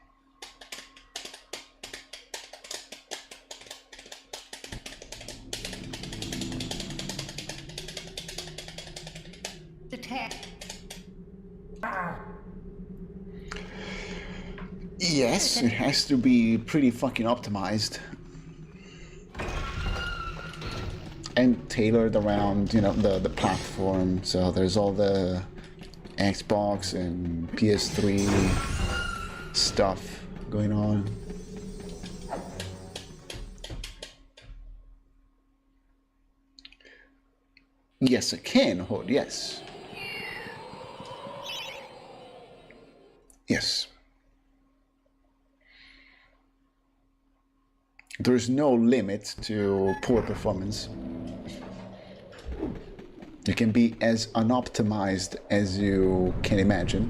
Yes, it has to be pretty fucking optimized and tailored around, the platform. So there's all the Xbox and PS3 stuff going on. Yes, I can, Hood, yes. Yes. There's no limit to poor performance. You can be as unoptimized as you can imagine.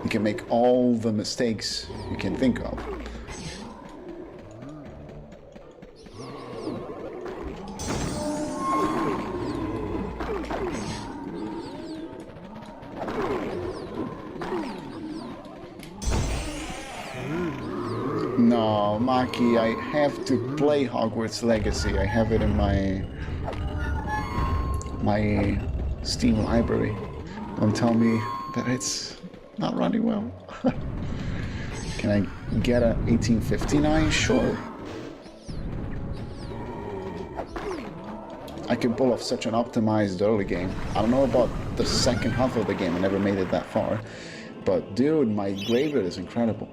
You can make all the mistakes you can think of. No, Maki, I have to play Hogwarts Legacy. I have it in my Steam library. Don't tell me that it's not running well. Can I get a 1859? Sure. I can pull off such an optimized early game. I don't know about the second half of the game. I never made it that far. But dude, my graveyard is incredible.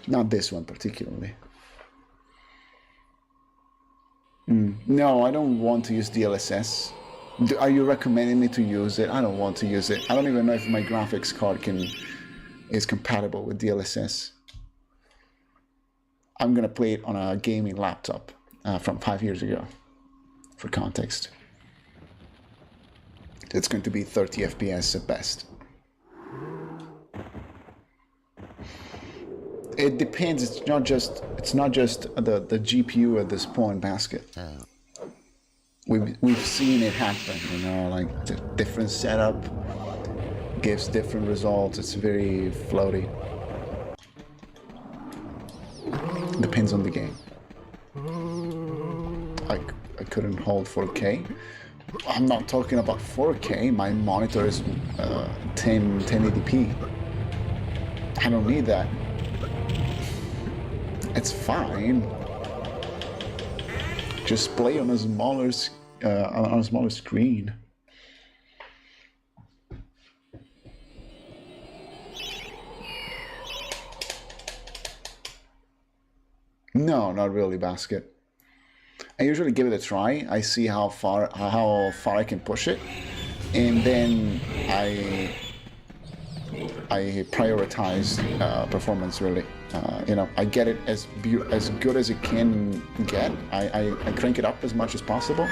Not this one particularly. No, I don't want to use DLSS. Are you recommending me to use it? I don't want to use it. I don't even know if my graphics card is compatible with DLSS. I'm gonna play it on a gaming laptop from 5 years ago, for context. It's going to be 30 FPS at best. It depends. It's not just the GPU at this point, Basket. We've seen it happen, you know, like the different setup gives different results. It's very floaty. Depends on the game. I couldn't hold 4K. I'm not talking about 4K. My monitor is 1080p. I don't need that. It's fine. Just play on a smaller screen. No, not really, Basket. I usually give it a try. I see how far I can push it, and then I prioritize performance really. You know, I get it as good as it can get. I crank it up as much as possible,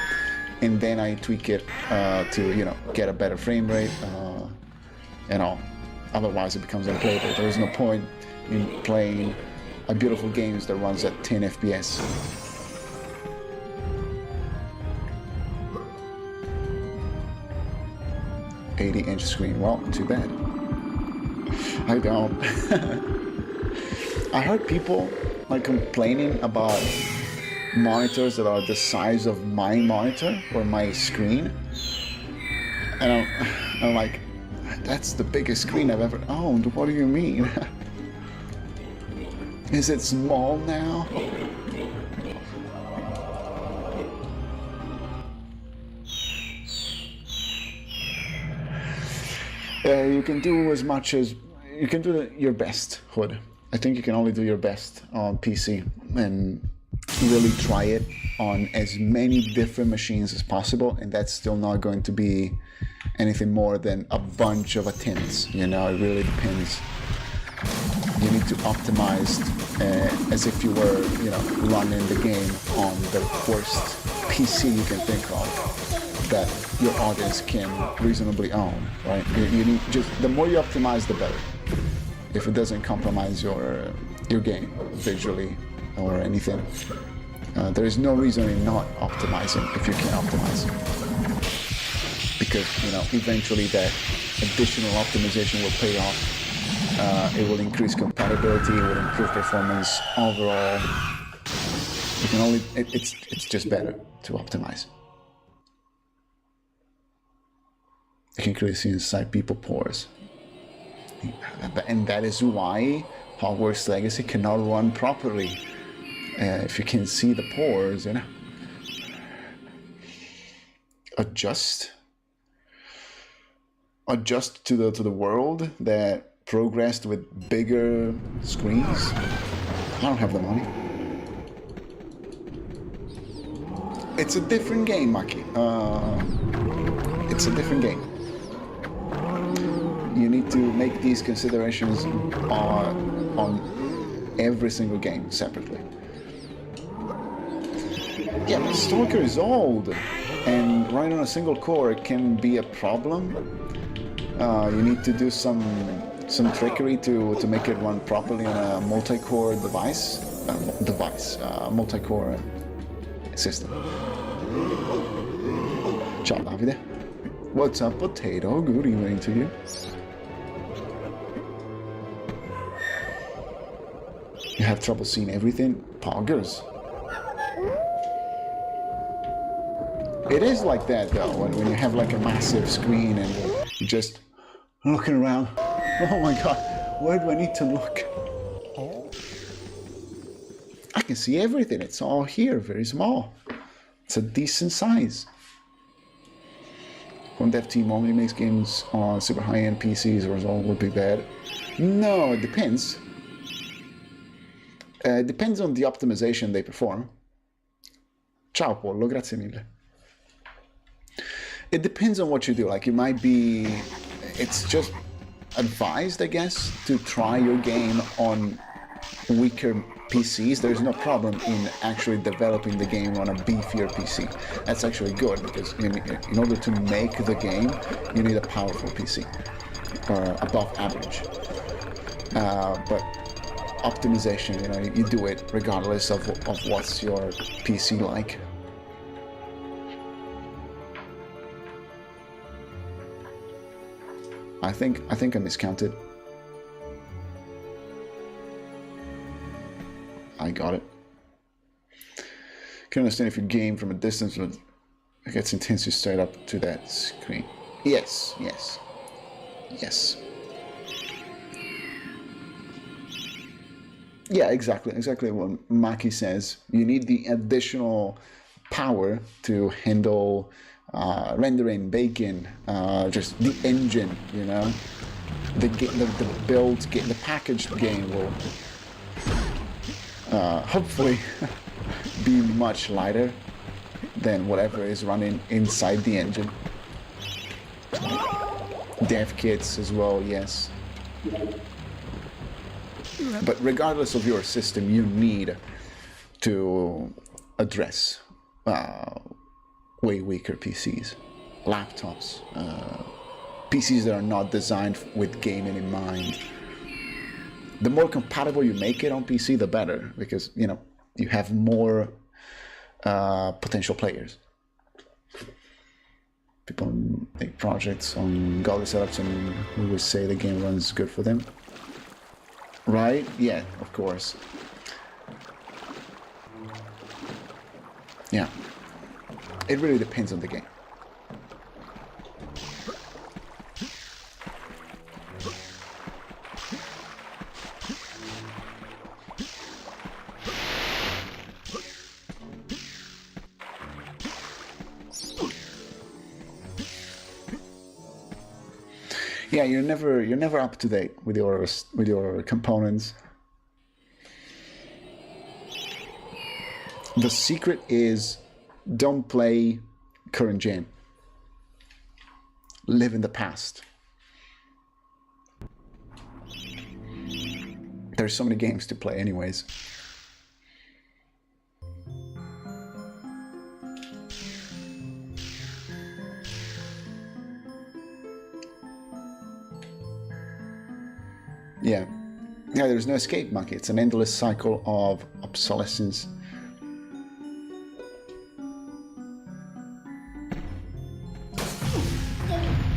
and then I tweak it to, you know, get a better frame rate. You know, otherwise it becomes unplayable. There is no point in playing a beautiful game that runs at 10 FPS. "80-inch screen." Well, too bad. I don't. I heard people like complaining about monitors that are the size of my monitor or my screen, and I'm like, that's the biggest screen I've ever owned. What do you mean? Is it small now? You can do as much as you can do your best, Hood. I think you can only do your best on PC and really try it on as many different machines as possible, and that's still not going to be anything more than a bunch of attempts. You know, it really depends. You need to optimize as if you were, you know, running the game on the worst PC you can think of that your audience can reasonably own, right? You need just the more you optimize, the better. If it doesn't compromise your game visually or anything, there is no reason in not optimizing if you can optimize, because, you know, eventually that additional optimization will pay off. It will increase compatibility, it will improve performance overall. You can only, it's just better to optimize. You can clearly see inside people's pores. And that is why Hogwarts Legacy cannot run properly. If you can see the pores, you know. Adjust to the world that progressed with bigger screens. I don't have the money. It's a different game, Maki. It's a different game. You need to make these considerations on every single game separately. Yeah, but Stalker is old, and running on a single core can be a problem. You need to do some trickery to make it run properly on a multi-core multi-core system. Ciao Davide. What's up, Potato? Good evening to you. You have trouble seeing everything? Poggers. It is like that though, when you have like a massive screen and you're just looking around. Oh my god, where do I need to look? I can see everything, it's all here, very small. It's a decent size. One dev team only makes games on super high-end PCs or all would be bad. No, it depends. It depends on the optimization they perform. Ciao Pollo, grazie mille. It depends on what you do. Like, it might be... It's just advised, I guess, to try your game on weaker PCs. There's no problem in actually developing the game on a beefier PC. That's actually good, because in order to make the game, you need a powerful PC, or above average. But optimization, you do it regardless of what's your PC like. I think I miscounted. I got it. Can understand if you game from a distance, but it gets intense you straight up to that screen. Yes. Yeah, exactly what Maki says. You need the additional power to handle rendering, baking, just the engine, the packaged game will hopefully be much lighter than whatever is running inside the engine. Dev kits as well, yes. But regardless of your system, you need to address way weaker PCs, laptops, PCs that are not designed with gaming in mind. The more compatible you make it on PC, the better, because you have more potential players. People make projects on godly setups and we would say the game runs good for them. Right? Yeah, of course. Yeah. It really depends on the game. Yeah, you're never up to date with your components. The secret is don't play current gen. Live in the past. There's so many games to play anyways. Yeah, there's no escape, Monkey. It's an endless cycle of obsolescence.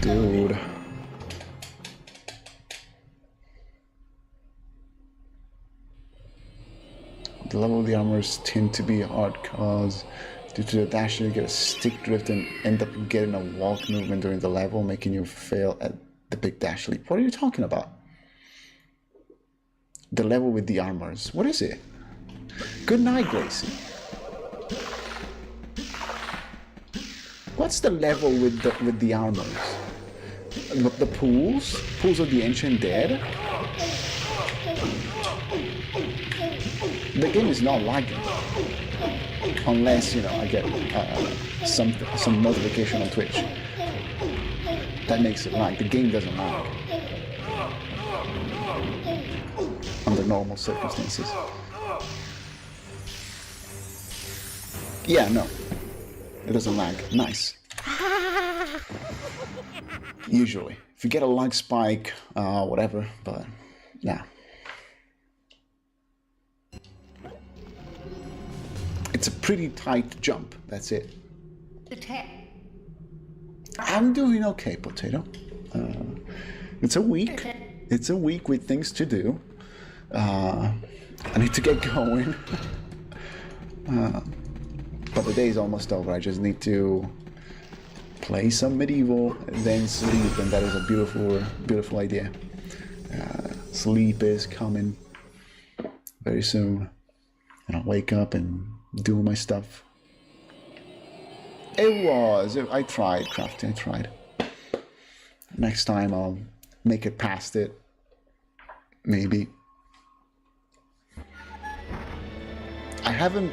Dude. The level of the armors tend to be hard cause due to the dash you get a stick drift and end up getting a walk movement during the level, making you fail at the big dash leap. What are you talking about? The level with the armors. What is it? Good night, Gracie. What's the level with the armors? But the pools of the ancient dead, the game is not lagging. Unless, you know, I get some notification on Twitch. That makes it lag. The game doesn't lag. Under normal circumstances. Yeah, no. It doesn't lag. Nice. Usually. If you get a lag spike, whatever, but yeah. It's a pretty tight jump, that's it. I'm doing okay, Potato. It's a week. It's a week with things to do. I need to get going. But the day is almost over. I just need to play some MediEvil and then sleep, and that is a beautiful, beautiful idea. Sleep is coming very soon. And I'll wake up and do my stuff. I tried, Crafty, I tried. Next time I'll make it past it. Maybe. I haven't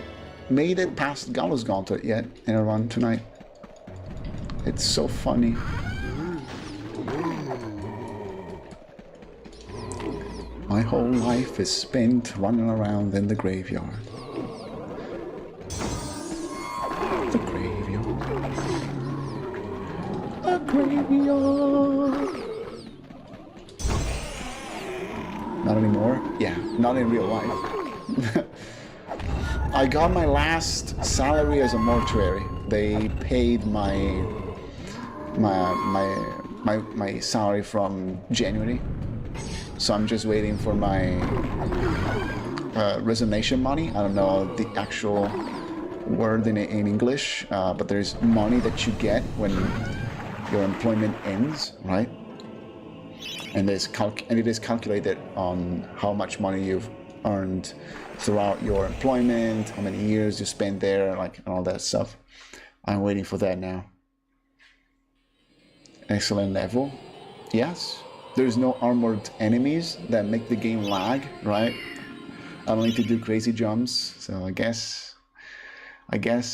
made it past Gallows Gauntlet yet in a run tonight. It's so funny. My whole life is spent running around in the graveyard. The graveyard. The graveyard. Not anymore? Yeah, not in real life. I got my last salary as a mortuary. They paid my salary from January. So I'm just waiting for my resignation money. I don't know the actual word in English, but there's money that you get when your employment ends, right? And it is calculated on how much money you've earned throughout your employment, how many years you spent there, like all that stuff. I'm waiting for that now. Excellent level. Yes. There's no armored enemies that make the game lag, right? I don't need to do crazy jumps, so I guess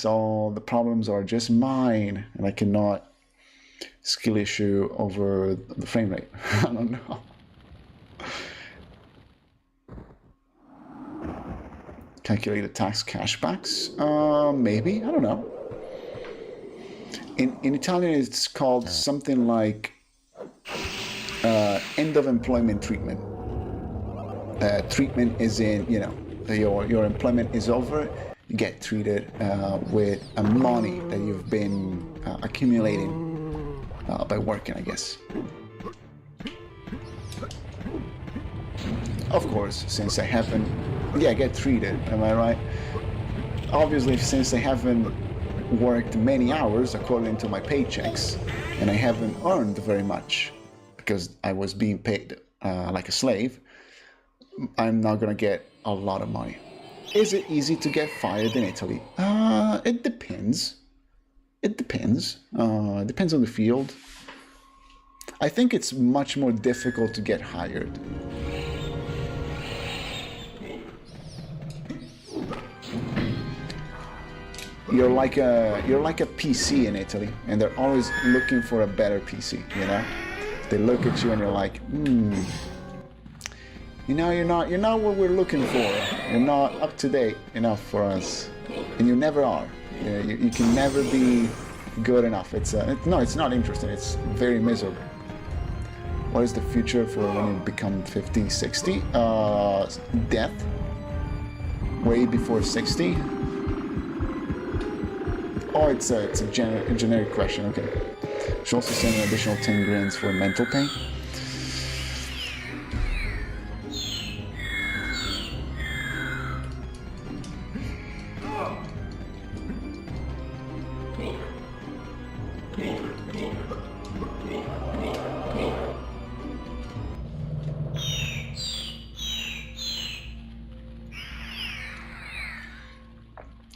all the problems are just mine, and I cannot skill issue over the frame rate. I don't know. Calculated tax cashbacks? Maybe, I don't know. In Italian, it's called something like end of employment treatment. Treatment is in, you know, your employment is over, you get treated with money that you've been accumulating by working, I guess. Of course, since I haven't, yeah, get treated, am I right? Obviously, since I haven't worked many hours according to my paychecks, and I haven't earned very much, because I was being paid like a slave, I'm not gonna get a lot of money. Is it easy to get fired in Italy? It depends. It depends. It depends on the field. I think it's much more difficult to get hired. You're like a PC in Italy, and they're always looking for a better PC, you know? They look at you and you're like, you know, you're not what we're looking for. You're not up to date enough for us, and you never are. You can never be good enough. No, it's not interesting. It's very miserable. What is the future for when you become 50, 60? Death. Way before 60. Oh, it's a generic question. Okay. Should also send an additional 10 grands for mental pain.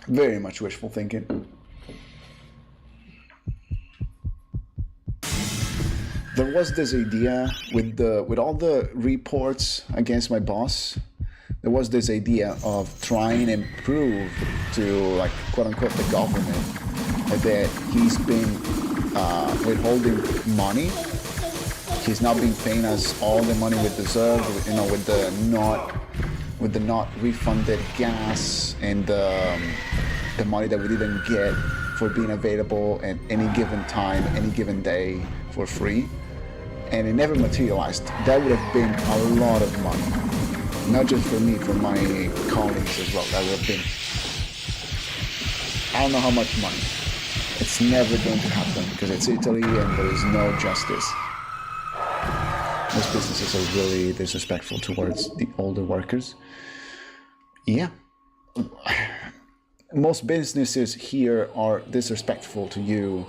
Very much wishful thinking. The there was this idea with all the reports against my boss. There was this idea of trying and prove to, like, quote unquote, the government that he's been withholding money. He's not been paying us all the money we deserve, you know, with the not refunded gas and the money that we didn't get for being available at any given time, any given day for free. And it never materialized. That would have been a lot of money. Not just for me, for my colleagues as well. That would have been, I don't know how much money. It's never going to happen because it's Italy and there is no justice. Most businesses are really disrespectful towards the older workers. Yeah. Most businesses here are disrespectful to you,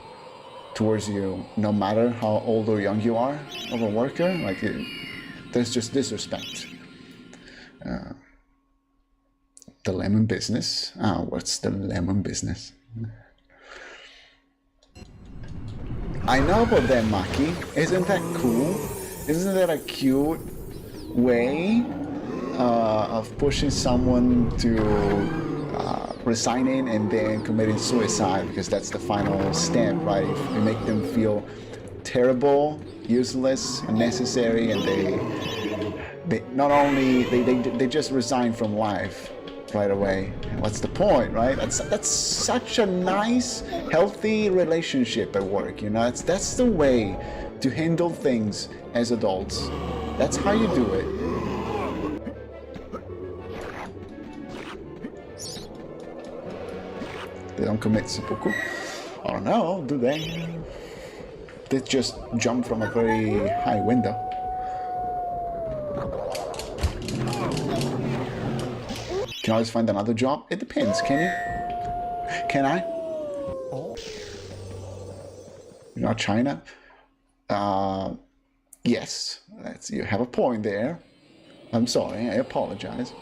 towards you, no matter how old or young you are of a worker. Like, there's just disrespect. The lemon business. What's the lemon business? I know about that, Maki. Isn't that cool? Isn't that a cute way of pushing someone to resigning and then committing suicide, because that's the final step, right? If you make them feel terrible, useless, unnecessary, and they not only they just resign from life right away. What's the point, right? That's such a nice, healthy relationship at work, you know. That's the way to handle things as adults. That's how you do it. They don't commit seppuku. I don't know, do they? They just jump from a very high window. Can I always find another job? It depends, can you? Can I? You're not China? Yes, you have a point there. I'm sorry, I apologize.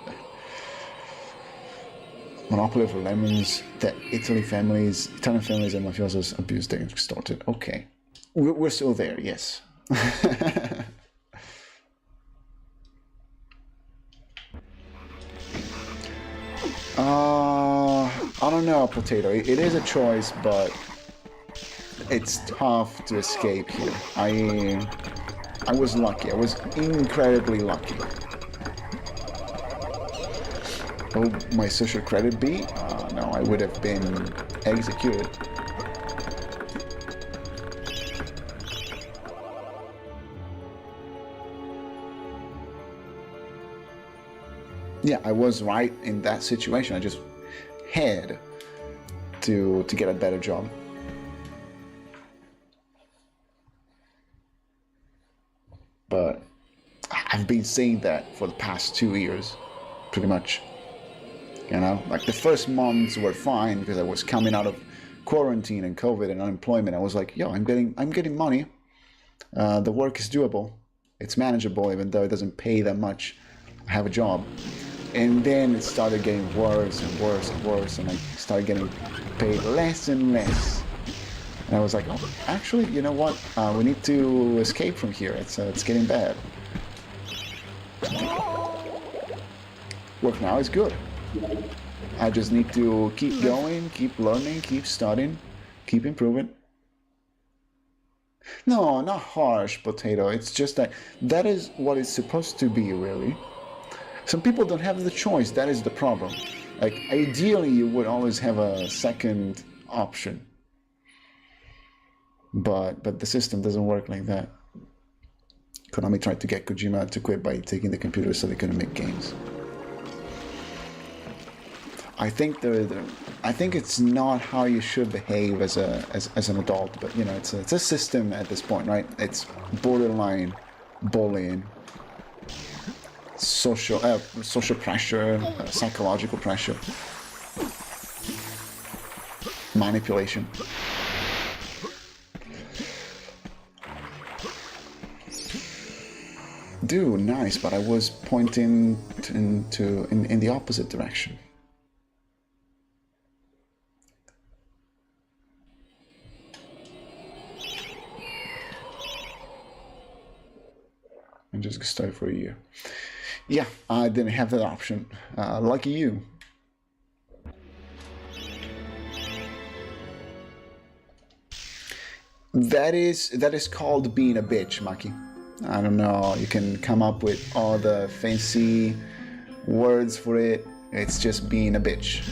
Monopoly for lemons, that Italian families and mafiosos abused and extorted. Okay. We're still there, yes. I don't know, Potato. It is a choice, but it's tough to escape here. I was lucky. I was incredibly lucky. Oh, my social credit be? No, I would have been executed. Yeah, I was right in that situation. I just had to get a better job. But I've been saying that for the past 2 years, pretty much. You know, like the first months were fine because I was coming out of quarantine and COVID and unemployment. I was like, yo, I'm getting money. The work is doable. It's manageable, even though it doesn't pay that much. I have a job. And then it started getting worse and worse and worse, and I started getting paid less and less. And I was like, oh, actually, you know what? We need to escape from here. It's getting bad. Work now is good. I just need to keep going, keep learning, keep studying, keep improving. No, not harsh, Potato. It's just that is what it's supposed to be, really. Some people don't have the choice. That is the problem. Like, ideally, you would always have a second option. But the system doesn't work like that. Konami tried to get Kojima to quit by taking the computer so they couldn't make games. I think it's not how you should behave as an adult, but you know, it's a system at this point, right? It's borderline bullying, social pressure, psychological pressure, manipulation. Dude, nice, but I was pointing in the opposite direction. study for a year. Yeah, I didn't have that option. Lucky you. That is called being a bitch, Maki. I don't know. You can come up with all the fancy words for it. It's just being a bitch.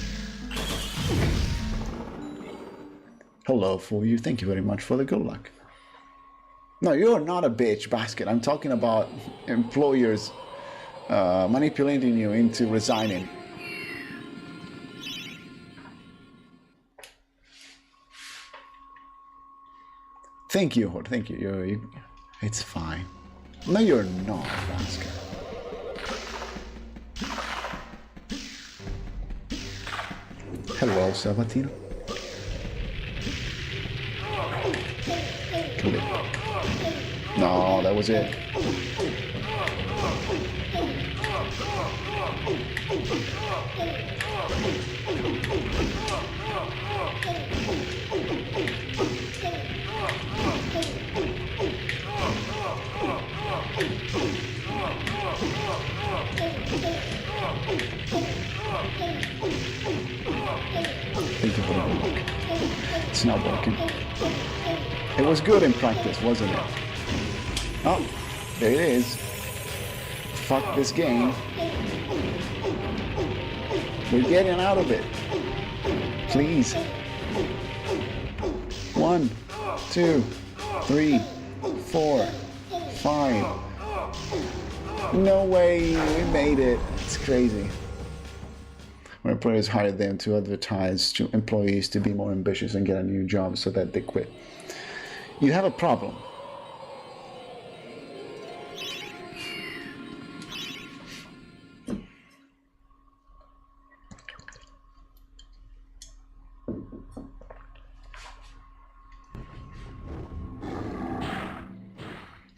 Hello, for you. Thank you very much for the good luck. No, you're not a bitch, Basket. I'm talking about employers manipulating you into resigning. Thank you, Horde. Thank you. It's fine. No, you're not, Basket. Hello, Sabatino. Clip. No, that was it. Thank you for the look. It's not working. It was good in practice, wasn't it? Oh, there it is. Fuck this game. We're getting out of it. Please. 1, 2, 3, 4, 5. No way, we made it. It's crazy. When employers hire them to advertise to employees to be more ambitious and get a new job so that they quit. You have a problem.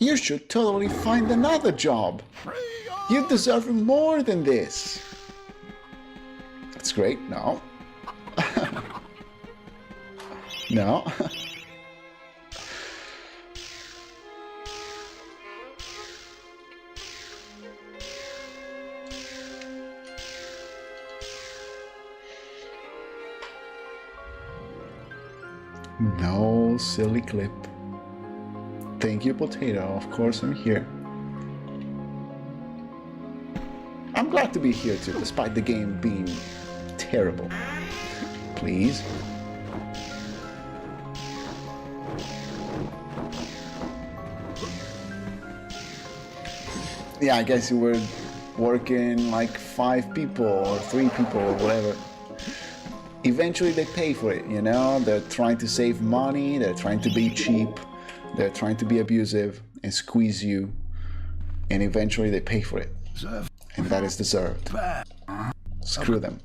You should totally find another job. You deserve more than this. That's great. No. No. No, silly clip. Thank you, Potato. Of course I'm here. I'm glad to be here too, despite the game being terrible. Please. Yeah, I guess you were working like 5 people or 3 people or whatever. Eventually they pay for it, you know? They're trying to save money, they're trying to be cheap, they're trying to be abusive and squeeze you, and eventually they pay for it. And that is deserved. Screw them.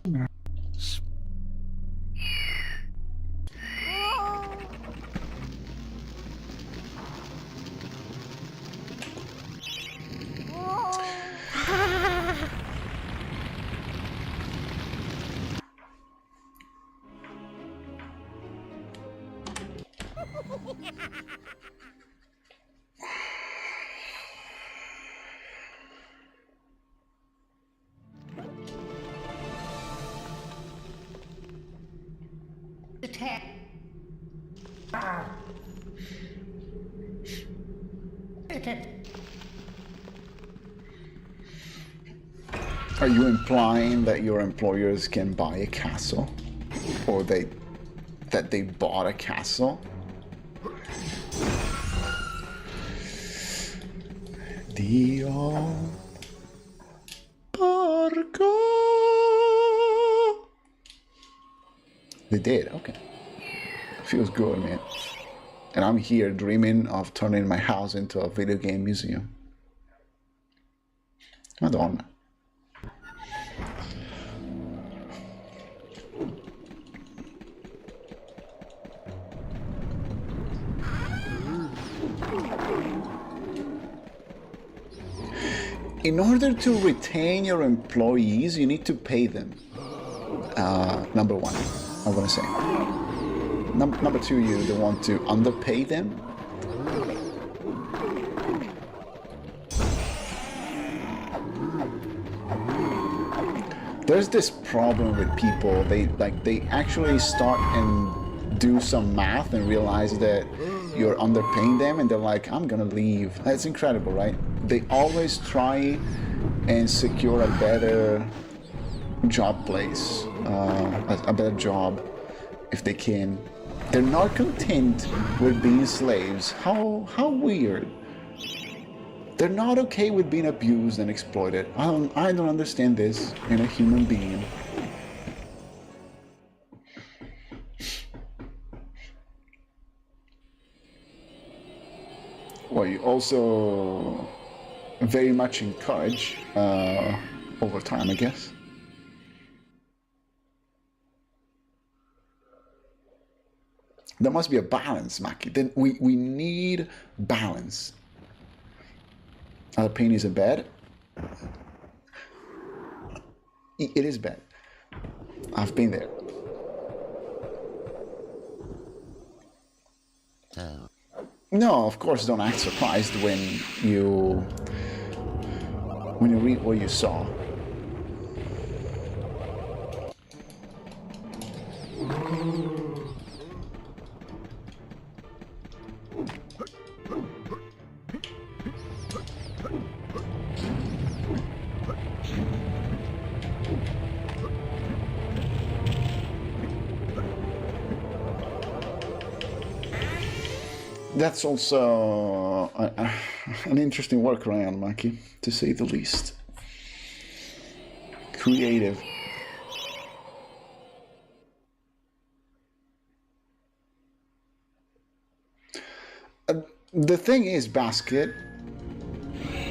Are you implying that your employers can buy a castle? Or that they bought a castle? Dio porco. They did, okay. Feels good, man. And I'm here dreaming of turning my house into a video game museum. Madonna. In order to retain your employees, you need to pay them. Number 1, I'm gonna say. Number 2, you don't want to underpay them. There's this problem with people. They actually start and do some math and realize that you're underpaying them, and they're like, I'm gonna leave. That's incredible, right? They always try and secure a better job place, a better job if they can. They're not content with being slaves. How weird. They're not okay with being abused and exploited. I don't understand this in a human being. Well, you also very much encourage over time, I guess. There must be a balance, Maki. Then we need balance. Pain is bad. It is bad. I've been there. No, of course, don't act surprised when you read what you saw. That's also an interesting workaround, Maki, to say the least. Creative. The thing is, Basket,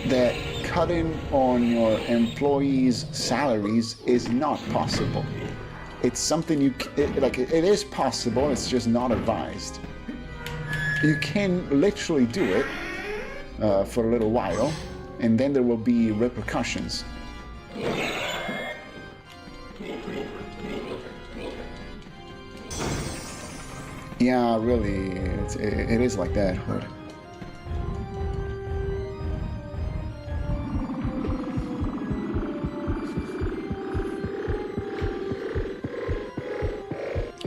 that cutting on your employees' salaries is not possible. It's something it is possible, it's just not advised. You can literally do it for a little while, and then there will be repercussions. Yeah, really, it is like that, Hood.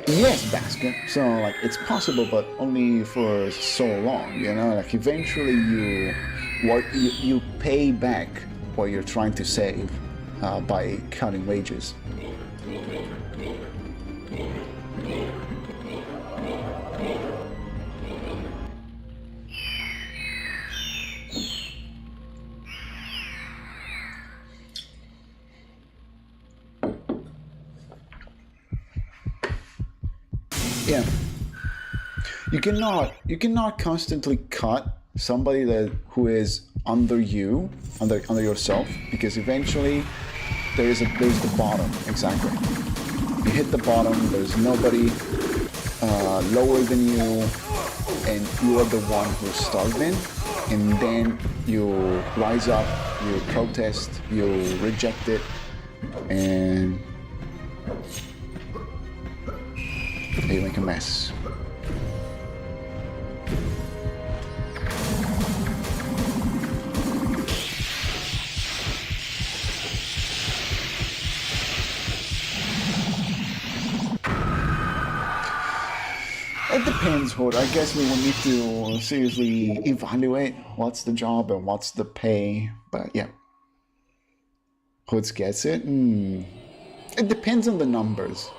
Yes, Basket. So, like, it's possible, but only for so long, you know? Like, eventually you pay back what you're trying to save by cutting wages. Yeah. You cannot constantly cut somebody who is under yourself, because eventually there's the bottom. Exactly. You hit the bottom, there's nobody lower than you, and you are the one who's starving, and then you rise up, you protest, you reject it, and you make a mess. It depends, Hood. I guess we will need to seriously evaluate what's the job and what's the pay. But yeah, Hoods gets it. It depends on the numbers,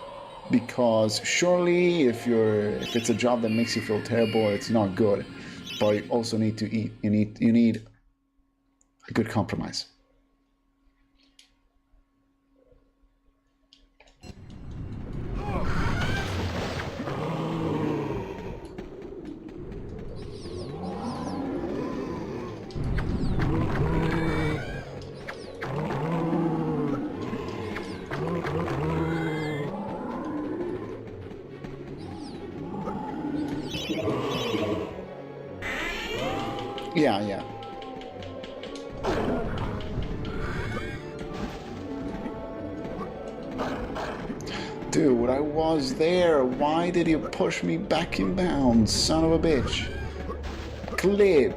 because surely if it's a job that makes you feel terrible, it's not good. But you also need to eat. You need a good compromise. Yeah. Dude, I was there. Why did you push me back in bounds, son of a bitch? Clip.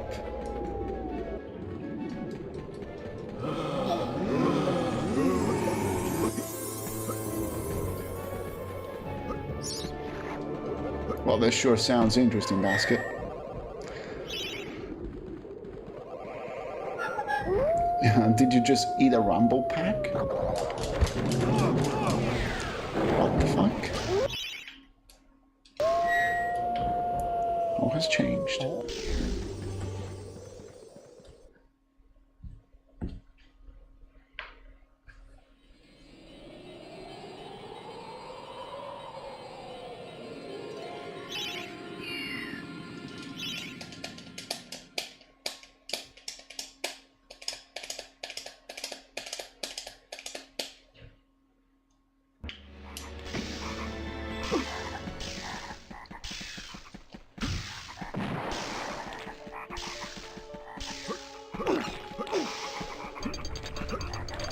Well, this sure sounds interesting, Basket. Did you just eat a Rumble Pack? What the fuck? What has changed?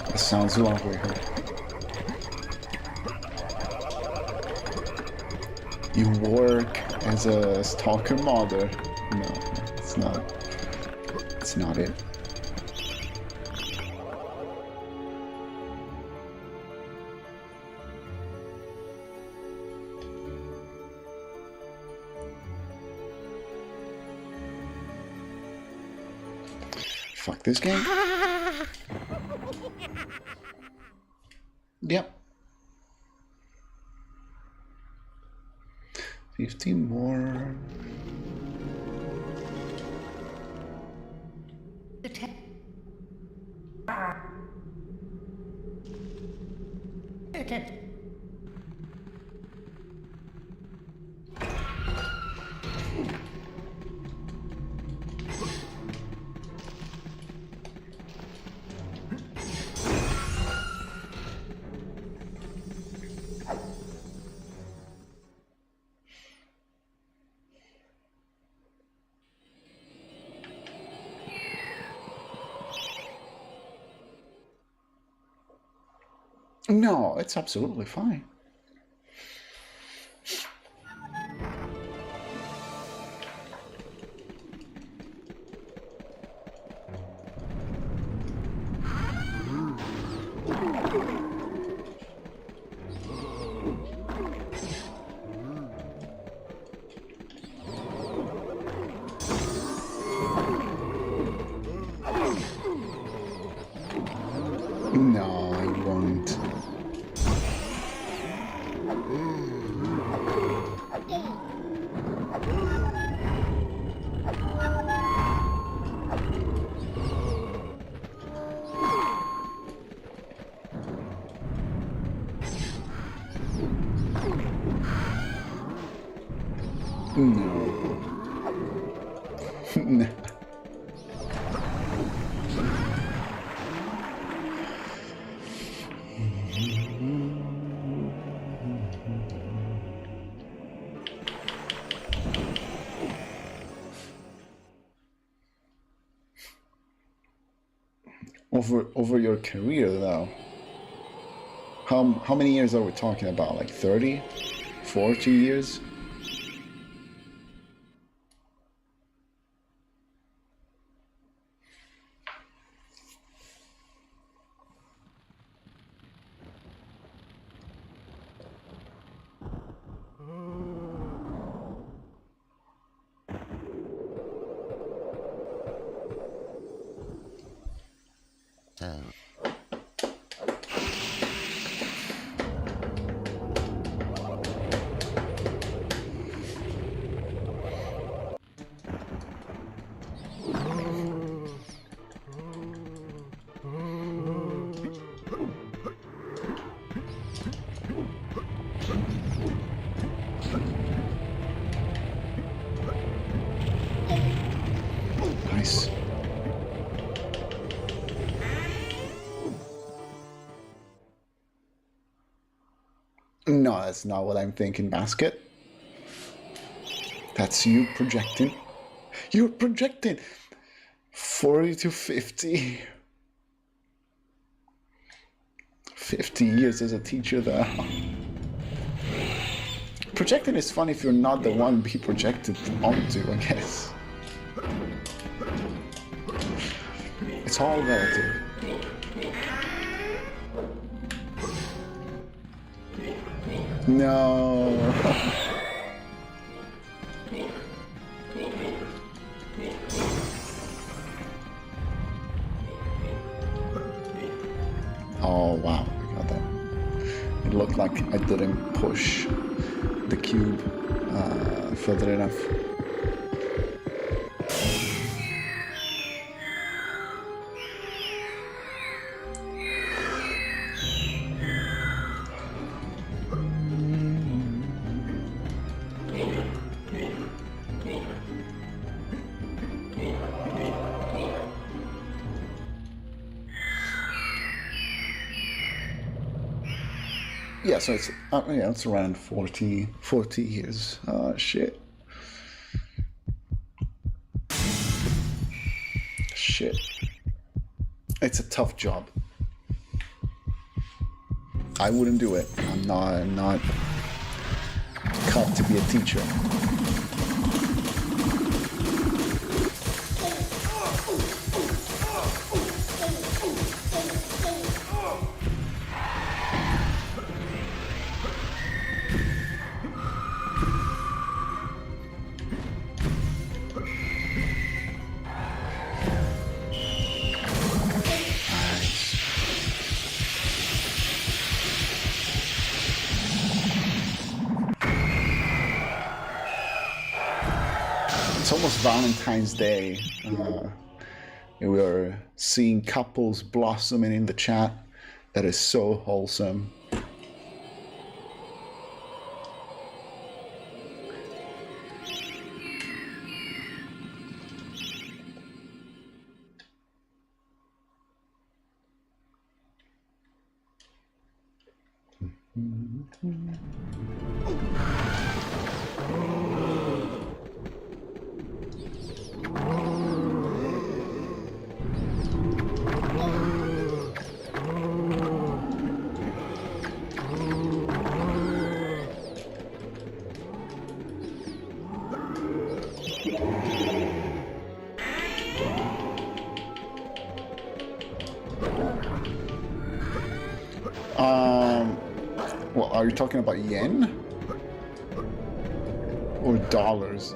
That sounds lovely. You work as a stalker mother. No, it's not. It's not it. Fuck this game. Yep. 50 more. No, it's absolutely fine. No, I won't. No. No. Over your career, though, how many years are we talking about? Like 30, 40 years? Nice. No, that's not what I'm thinking, Basket. That's you projecting. You're projecting 40 to 50. 50 years as a teacher, though. Projecting is fun if you're not the one being projected onto, I guess. It's all relative. No. Oh wow, I got that. It looked like I didn't push the cube further enough. Yeah, so it's yeah, it's around 40 years. Oh shit. Shit. It's a tough job. I wouldn't do it. I'm not cut to be a teacher. It's almost Valentine's Day. We are seeing couples blossoming in the chat. That is so wholesome. Well, are you talking about yen or dollars?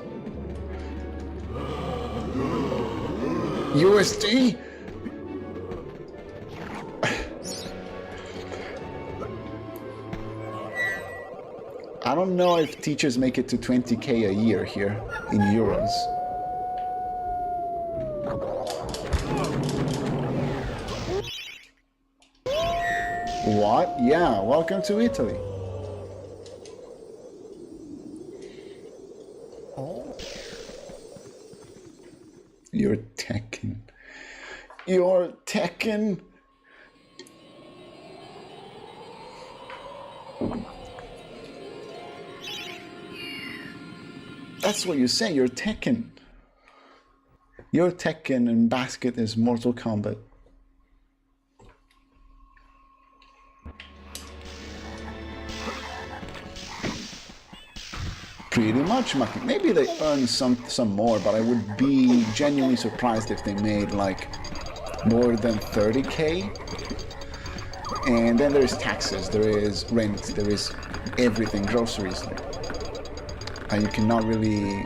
USD? I don't know if teachers make it to 20K a year here in euros. What? Yeah, welcome to Italy. You're Tekken. You're Tekken. That's what you say, you're Tekken. Your Tekken and basket is Mortal Kombat. Pretty much, Maki. Maybe they earn some more, but I would be genuinely surprised if they made like more than 30K. And then there is taxes, there is rent, there is everything, groceries. And you cannot really,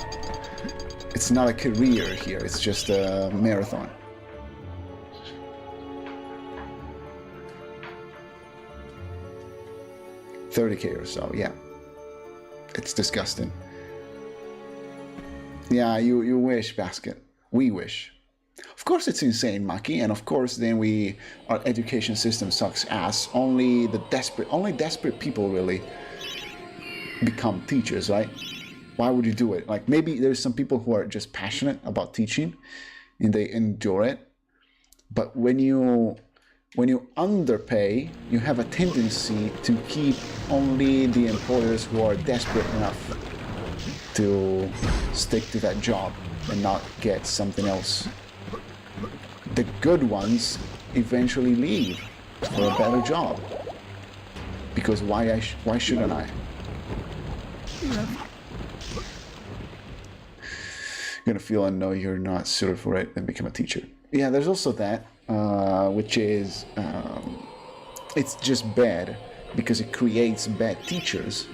it's not a career here, it's just a marathon. $30K or so, yeah. It's disgusting. Yeah, you wish, Basket. We wish. Of course it's insane, Maki, and of course then our education system sucks ass. Only desperate people really become teachers, right? Why would you do it? Like, maybe there's some people who are just passionate about teaching and they endure it. But when you underpay, you have a tendency to keep only the employers who are desperate enough to stick to that job and not get something else. The good ones eventually leave for a better job. Because why shouldn't I? You're gonna feel and know you're not suited for it and become a teacher. Yeah, there's also that. Which is it's just bad because it creates bad teachers.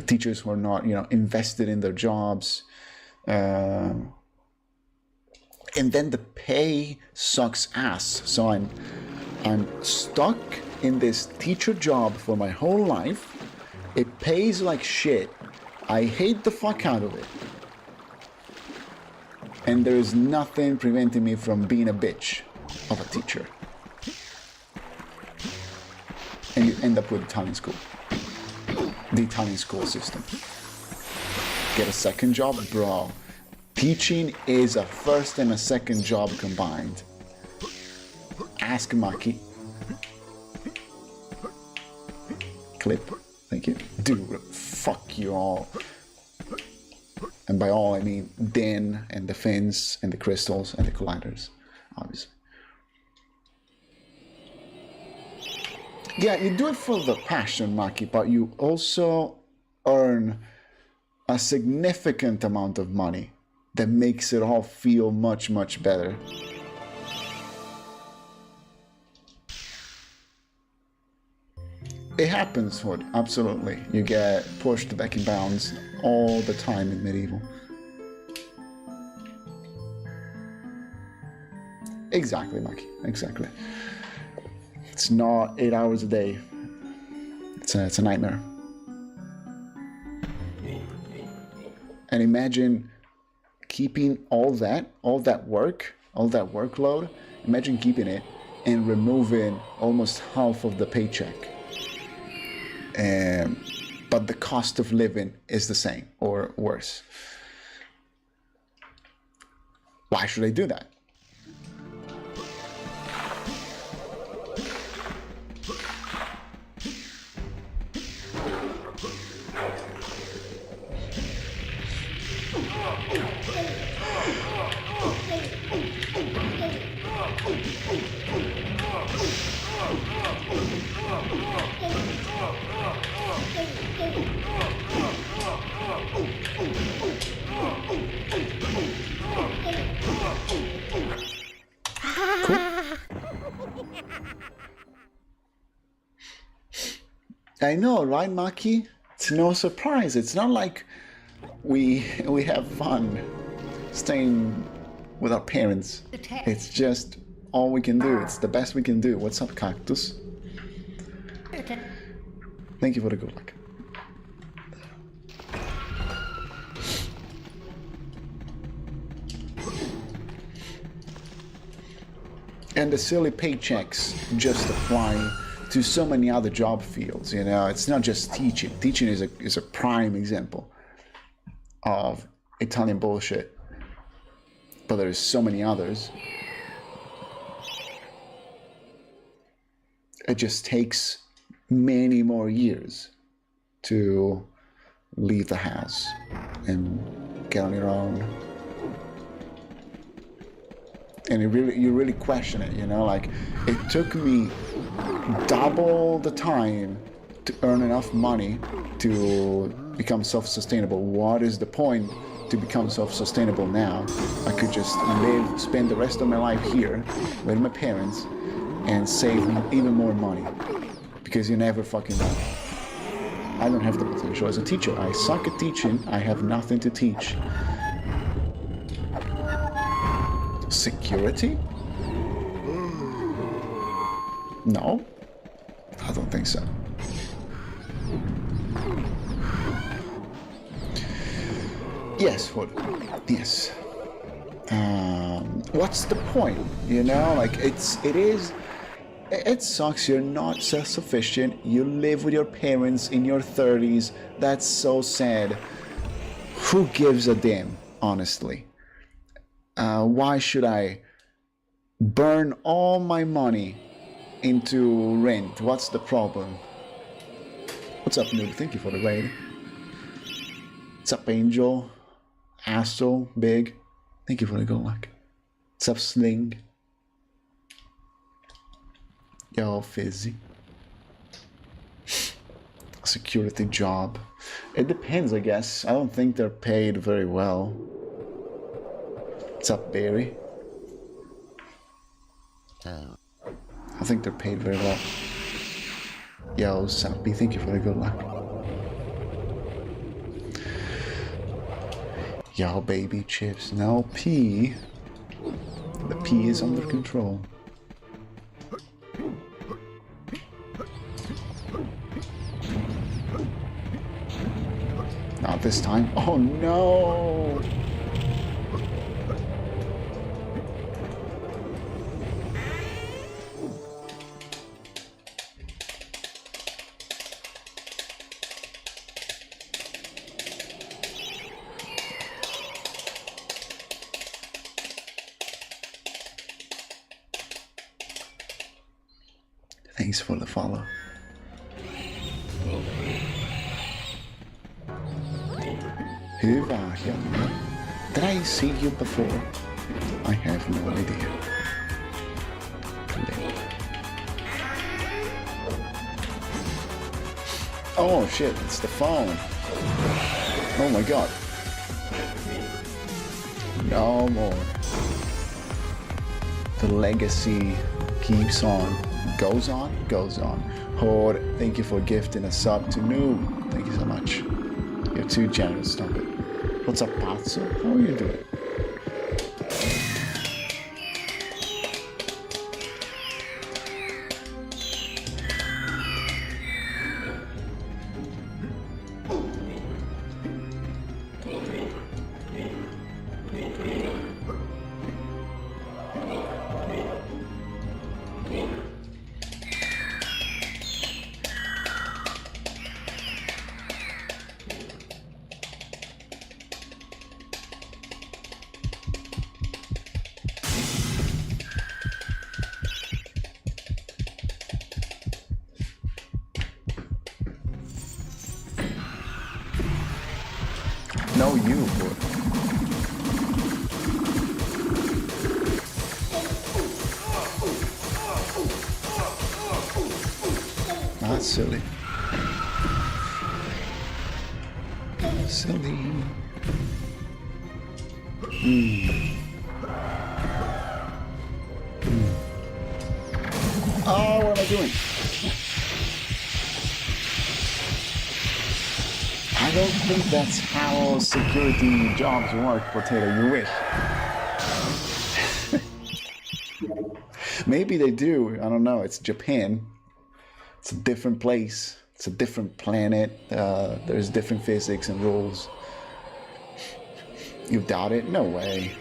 Teachers who are not, invested in their jobs, And then the pay sucks ass. So I'm stuck in this teacher job for my whole life. It pays like shit. I hate the fuck out of it. And there is nothing preventing me from being a bitch of a teacher. And you end up with Italian school. The Italian school system. Get a second job, bro. Teaching is a first and a second job combined. Ask Maki. Clip. Thank you. Dude, fuck you all. And by all, I mean Den and the fins and the crystals and the colliders, obviously. Yeah, you do it for the passion, Maki, but you also earn a significant amount of money that makes it all feel much, much better. It happens, Hood, absolutely. You get pushed back in bounds all the time in MediEvil. Exactly, Maki, exactly. It's not 8 hours a day. It's a nightmare. And imagine keeping all that workload, imagine keeping it and removing almost half of the paycheck. But the cost of living is the same or worse. Why should I do that? I know, right, Maki? It's no surprise. It's not like we have fun staying with our parents. It's just all we can do. It's the best we can do. What's up, Cactus? Thank you for the good luck. And the silly paychecks just apply to so many other job fields, you know. It's not just teaching. Teaching is a prime example of Italian bullshit. But there's so many others. It just takes many more years to leave the house and get on your own. And you really question it, you know, like it took me double the time to earn enough money to become self-sustainable. What is the point to become self-sustainable now? I could just spend the rest of my life here with my parents and save even more money, because you never fucking know. I don't have the potential as a teacher. I suck at teaching. I have nothing to teach. Security? No, I don't think so. Yes, Hood. Yes. What's the point? You know, like it sucks you're not self-sufficient. You live with your parents in your 30s. That's so sad. Who gives a damn, honestly? Why should I burn all my money into rent? What's the problem? What's up, noob? Thank you for the raid. What's up, Angel? Asshole, Big. Thank you for the good luck. What's up, Sling? Yo, Fizzy. Security job. It depends, I guess. I don't think they're paid very well. What's up, Barry? I think they're paid very well. Yo, Sappy, thank you for the good luck. Yo, baby chips. No P. P is under control. Not this time. Oh no! Thanks for the follow. Who are you? Did I see you before? I have no idea. Oh shit, it's the phone. Oh my god. No more. The legacy keeps on. Goes on, goes on. Horde, thank you for gifting a sub to Noob. Thank you so much. You're too generous, stop it. What's up, Patsu? How are you doing? No, you would. Not silly. Silly. Oh, what am I doing? I don't think that's how security jobs work, Potato. You wish. Maybe they do. I don't know. It's Japan. It's a different place. It's a different planet. There's different physics and rules. You doubt it? No way.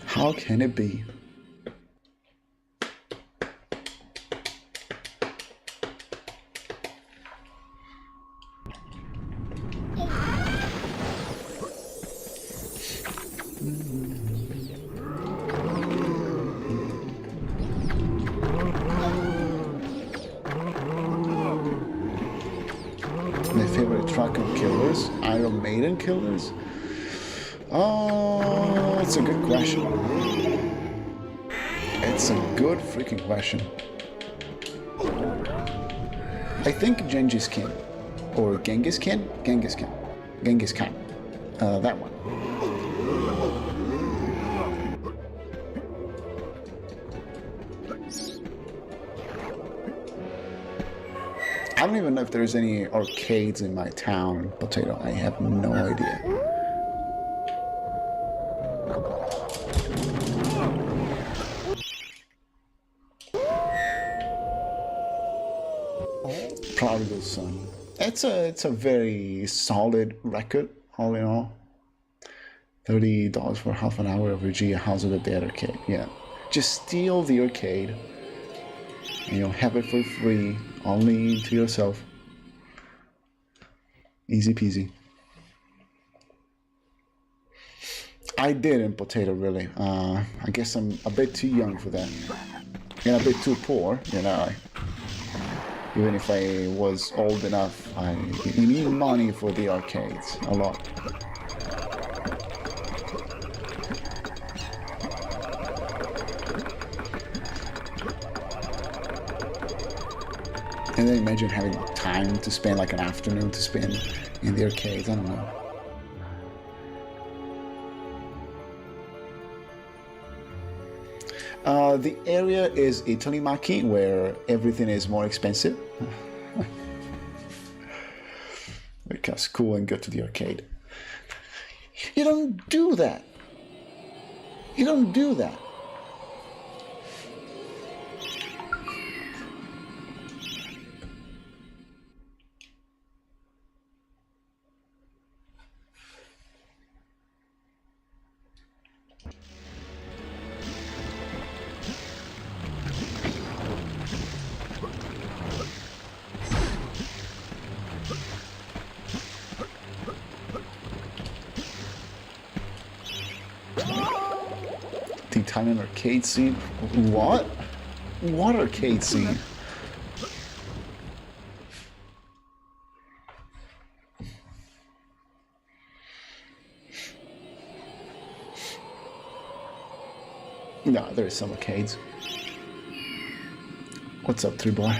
How can it be? My favorite trucker killers? Iron Maiden killers? Oh, it's a good question. It's a good freaking question. I think Genghis Khan. Or Genghis Khan? Genghis Khan. Genghis Khan. That one. I don't even know if there's any arcades in my town, Potato. I have no idea. Prodigal Son. It's a very solid record, all in all. $30 for half an hour of Regia House of the Dead arcade. Yeah. Just steal the arcade and you'll have it for free, only to yourself. Easy peasy. I didn't, Potato, really. I guess I'm a bit too young for that. And a bit too poor, you know. Even if I was old enough, you need money for the arcades, a lot. And then imagine having time to spend, like an afternoon to spend in the arcades, I don't know. The area is Italy, Maki, where everything is more expensive. Because cool and go to the arcade. You don't do that. You don't do that. The Italian arcade scene? What? What arcade scene? No, there's some arcades. What's up, 3 boy?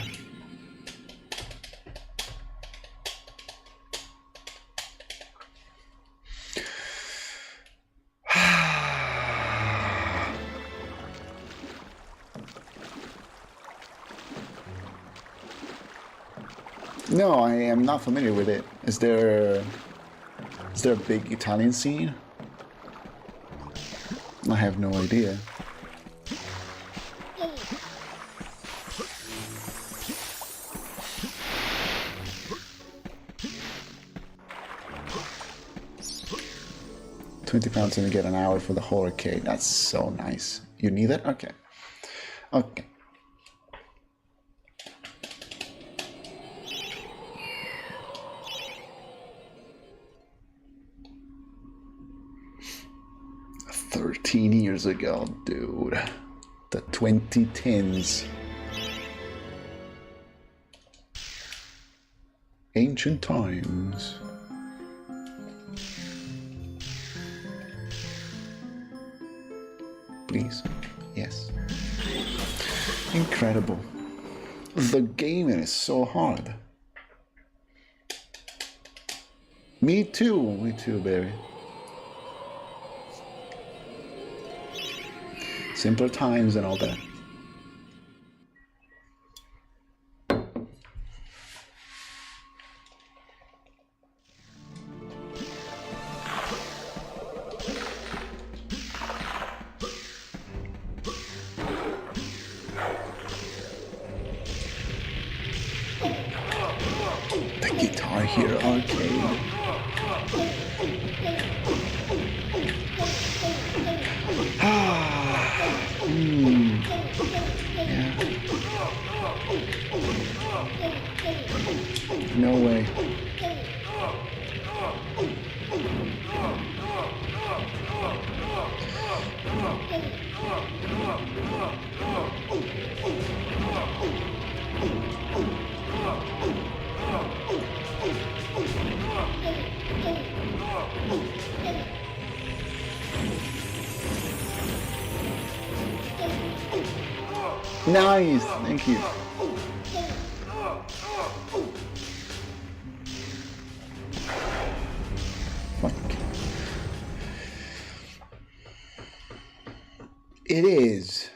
No, I am not familiar with it. Is there a big Italian scene? I have no idea. £20 and you get an hour for the whole arcade. That's so nice. You need it? Okay. Okay. Years ago, dude. The 2010s. Ancient times. Please. Yes. Incredible. The gaming is so hard. Me too, baby. Simpler times and all that. The Guitar Hero arcade. Yeah. No way. Nice, thank you. Fuck. It is.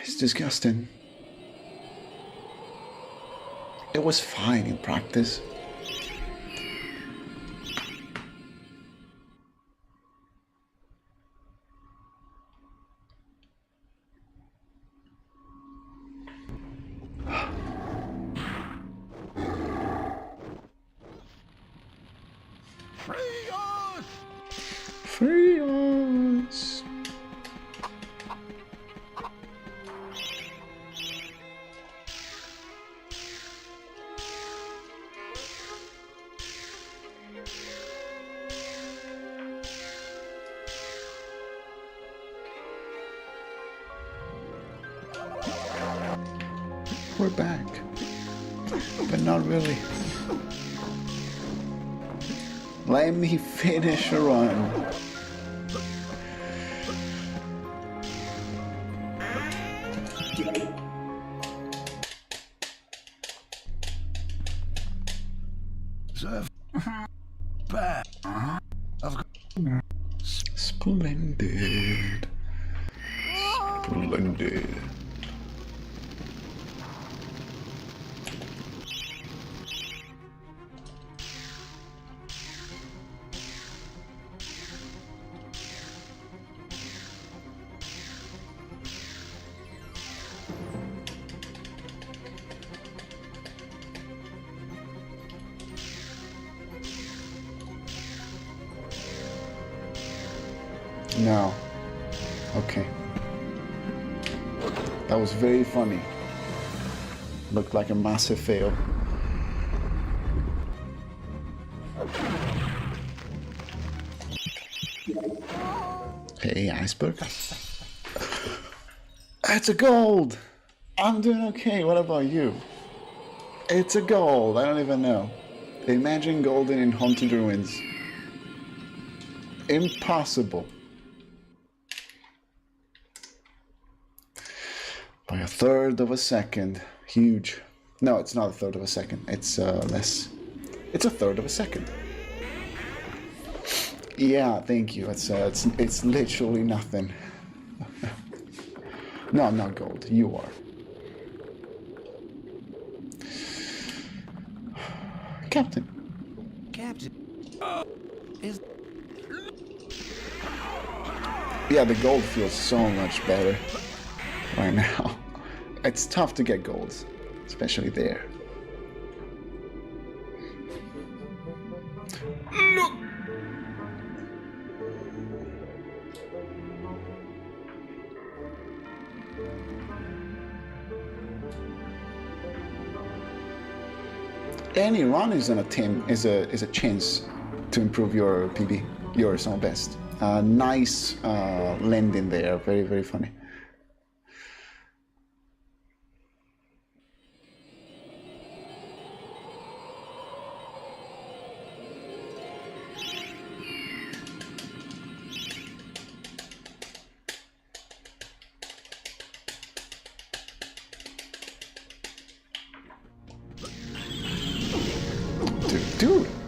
It's disgusting. It was fine in practice. Free us! We're back, but not really. Let me finish a run. Splendid. Splendid. No. Okay. That was very funny. Looked like a massive fail. Hey, iceberg. It's a gold! I'm doing okay. What about you? It's a gold. I don't even know. Imagine golden in haunted ruins. Impossible. By a third of a second. Huge. No, it's not a third of a second. It's less. It's a third of a second. Yeah, thank you. It's literally nothing. No, I'm not gold. You are. Captain. Yeah, the gold feels so much better right now. It's tough to get golds, especially there. Look! Any run is a chance to improve your PB, your song best. Nice landing there, very, very funny.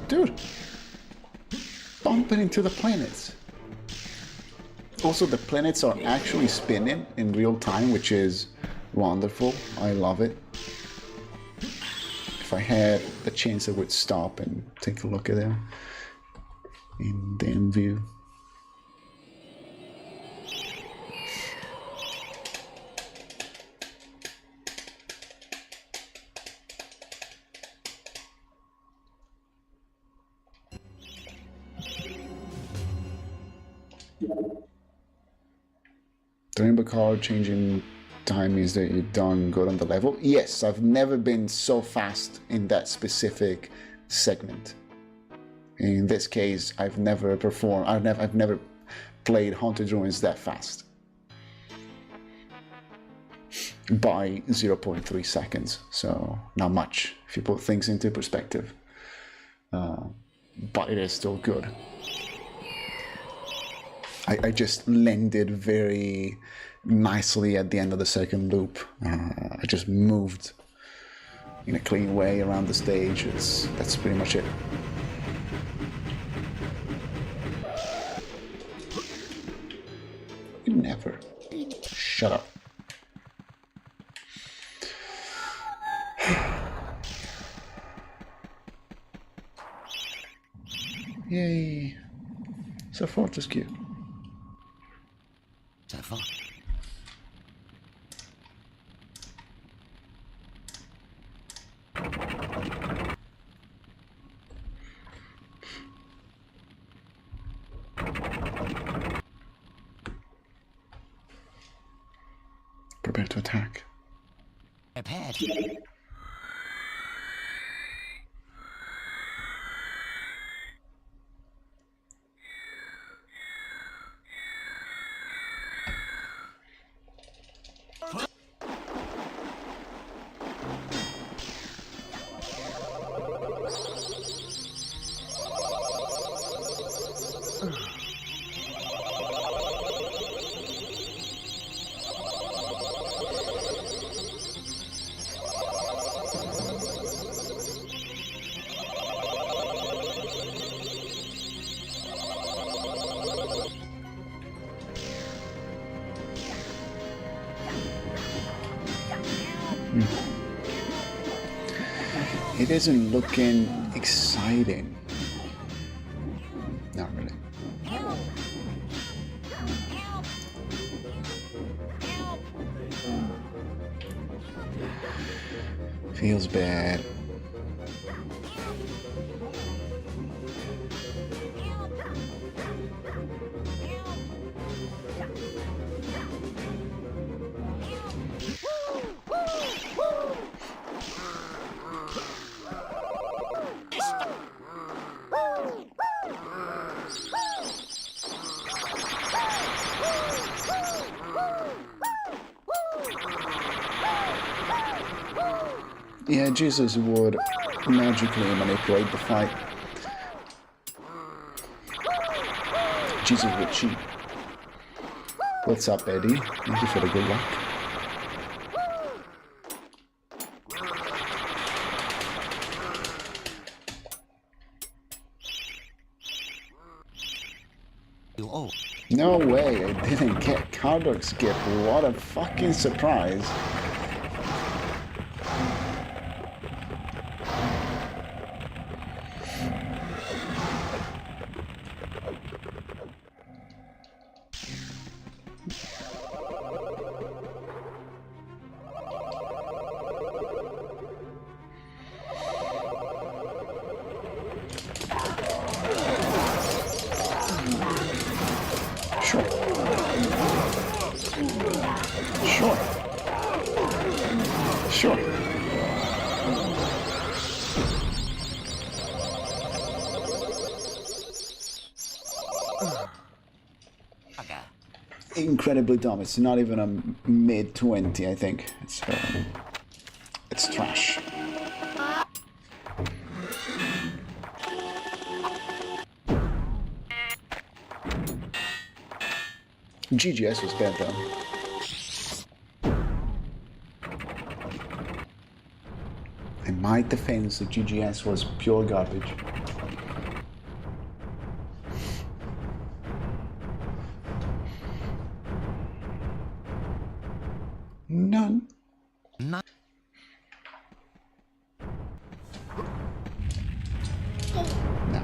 Dude, bumping into the planets. Also, the planets are actually spinning in real time, which is wonderful. I love it. If I had the chance, I would stop and take a look at them in damn view. The rainbow card changing time means that you done good on the level. Yes, I've never been so fast in that specific segment. In this case, I've never performed. I've never played Haunted Ruins that fast by 0.3 seconds. So not much if you put things into perspective. But it is still good. I just landed very nicely at the end of the second loop. I just moved in a clean way around the stage. That's pretty much it. You never. Shut up. Yay. So Fortress Q. Prepare to attack. Prepared. It isn't looking exciting. Not really. Feels bad. Yeah, Jesus would magically manipulate the fight. Jesus would cheat. What's up, Eddie? Thank you for the good luck. Oh. No way, I didn't get cardboard skip. What a fucking surprise. Sure. Sure. Sure. Okay. Incredibly dumb. It's not even a mid-20, I think. It's trash. GGS was bad though. In my defense, the GGS was pure garbage. None. Not. No.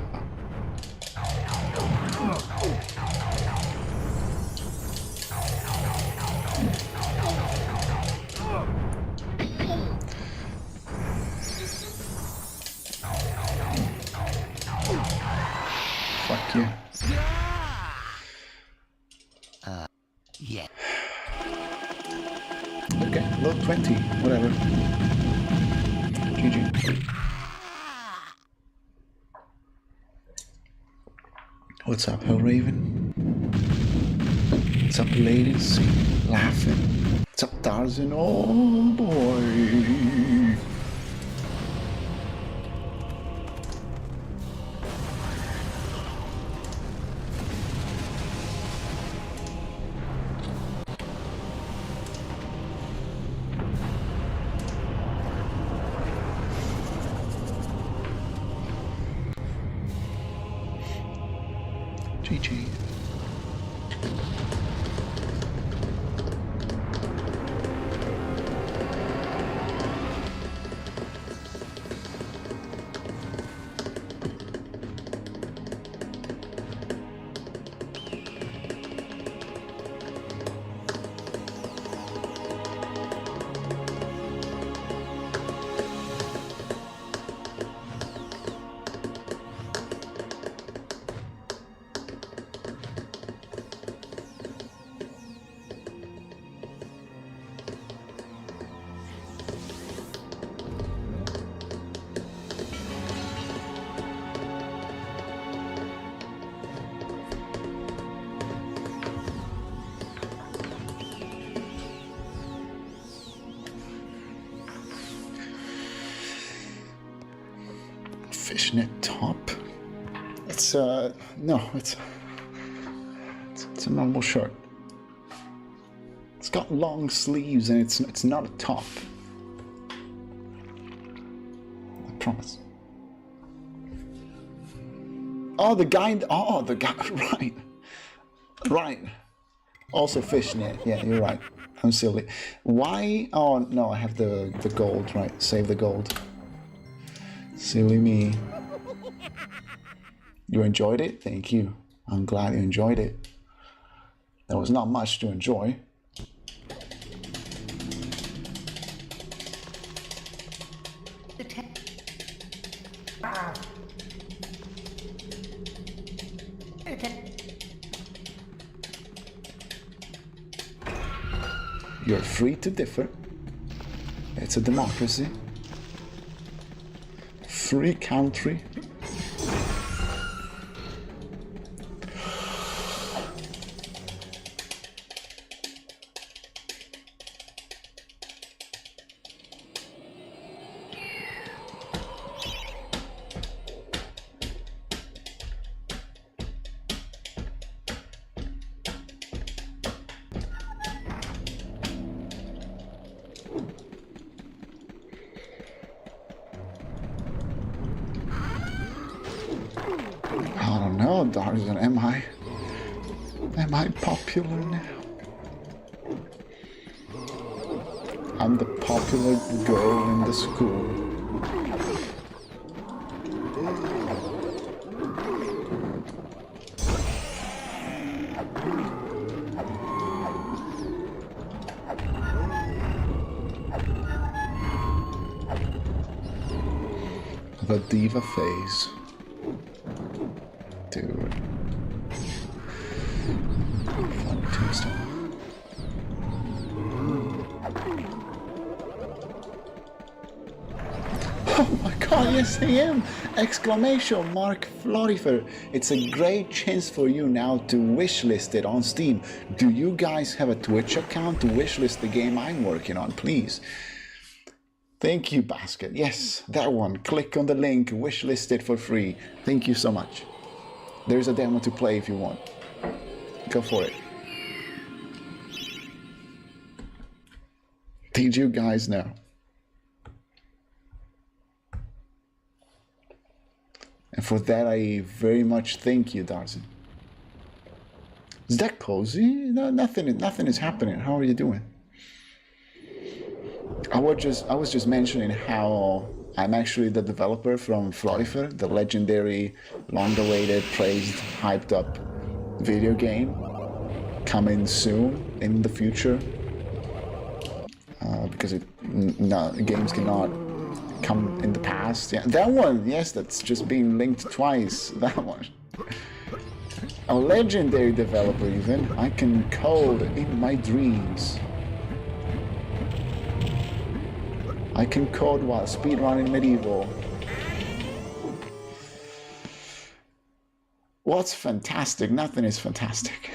Fuck you. Yeah. Okay, low 20, whatever. GG. What's up, Hellraven? What's up, ladies? Laughing. What's up, Tarzan? Oh boy. GG. Fishnet top? It's no, it's a normal shirt. It's got long sleeves and it's not a top. I promise. Oh, the guy, right. Right. Also fishnet, yeah, you're right. I'm silly. Why? Oh, no, I have the gold, right. Save the gold. Silly me. You enjoyed it? Thank you. I'm glad you enjoyed it. There was not much to enjoy. You're free to differ. It's a democracy. Free country. Oh, Darzan, am I popular now? I'm the popular girl in the school. The diva phase. Dude. Fun tombstone. Oh my god, yes I am! Exclamation mark Florifer. It's a great chance for you now to wishlist it on Steam. Do you guys have a Twitch account to wishlist the game I'm working on, please? Thank you, Basket. Yes, that one. Click on the link, wishlist it for free. Thank you so much. There's a demo to play if you want. Go for it. Did you guys know? And for that, I very much thank you, Darcy. Is that cozy? No, nothing is happening. How are you doing? I was just mentioning how I'm actually the developer from Florifer, the legendary, long-awaited, praised, hyped up video game coming soon in the future. Because games cannot come in the past. Yeah, that one, yes, that's just being linked twice. That one. A legendary developer even. I can code in my dreams. I can code while speedrunning MediEvil. What's fantastic? Nothing is fantastic.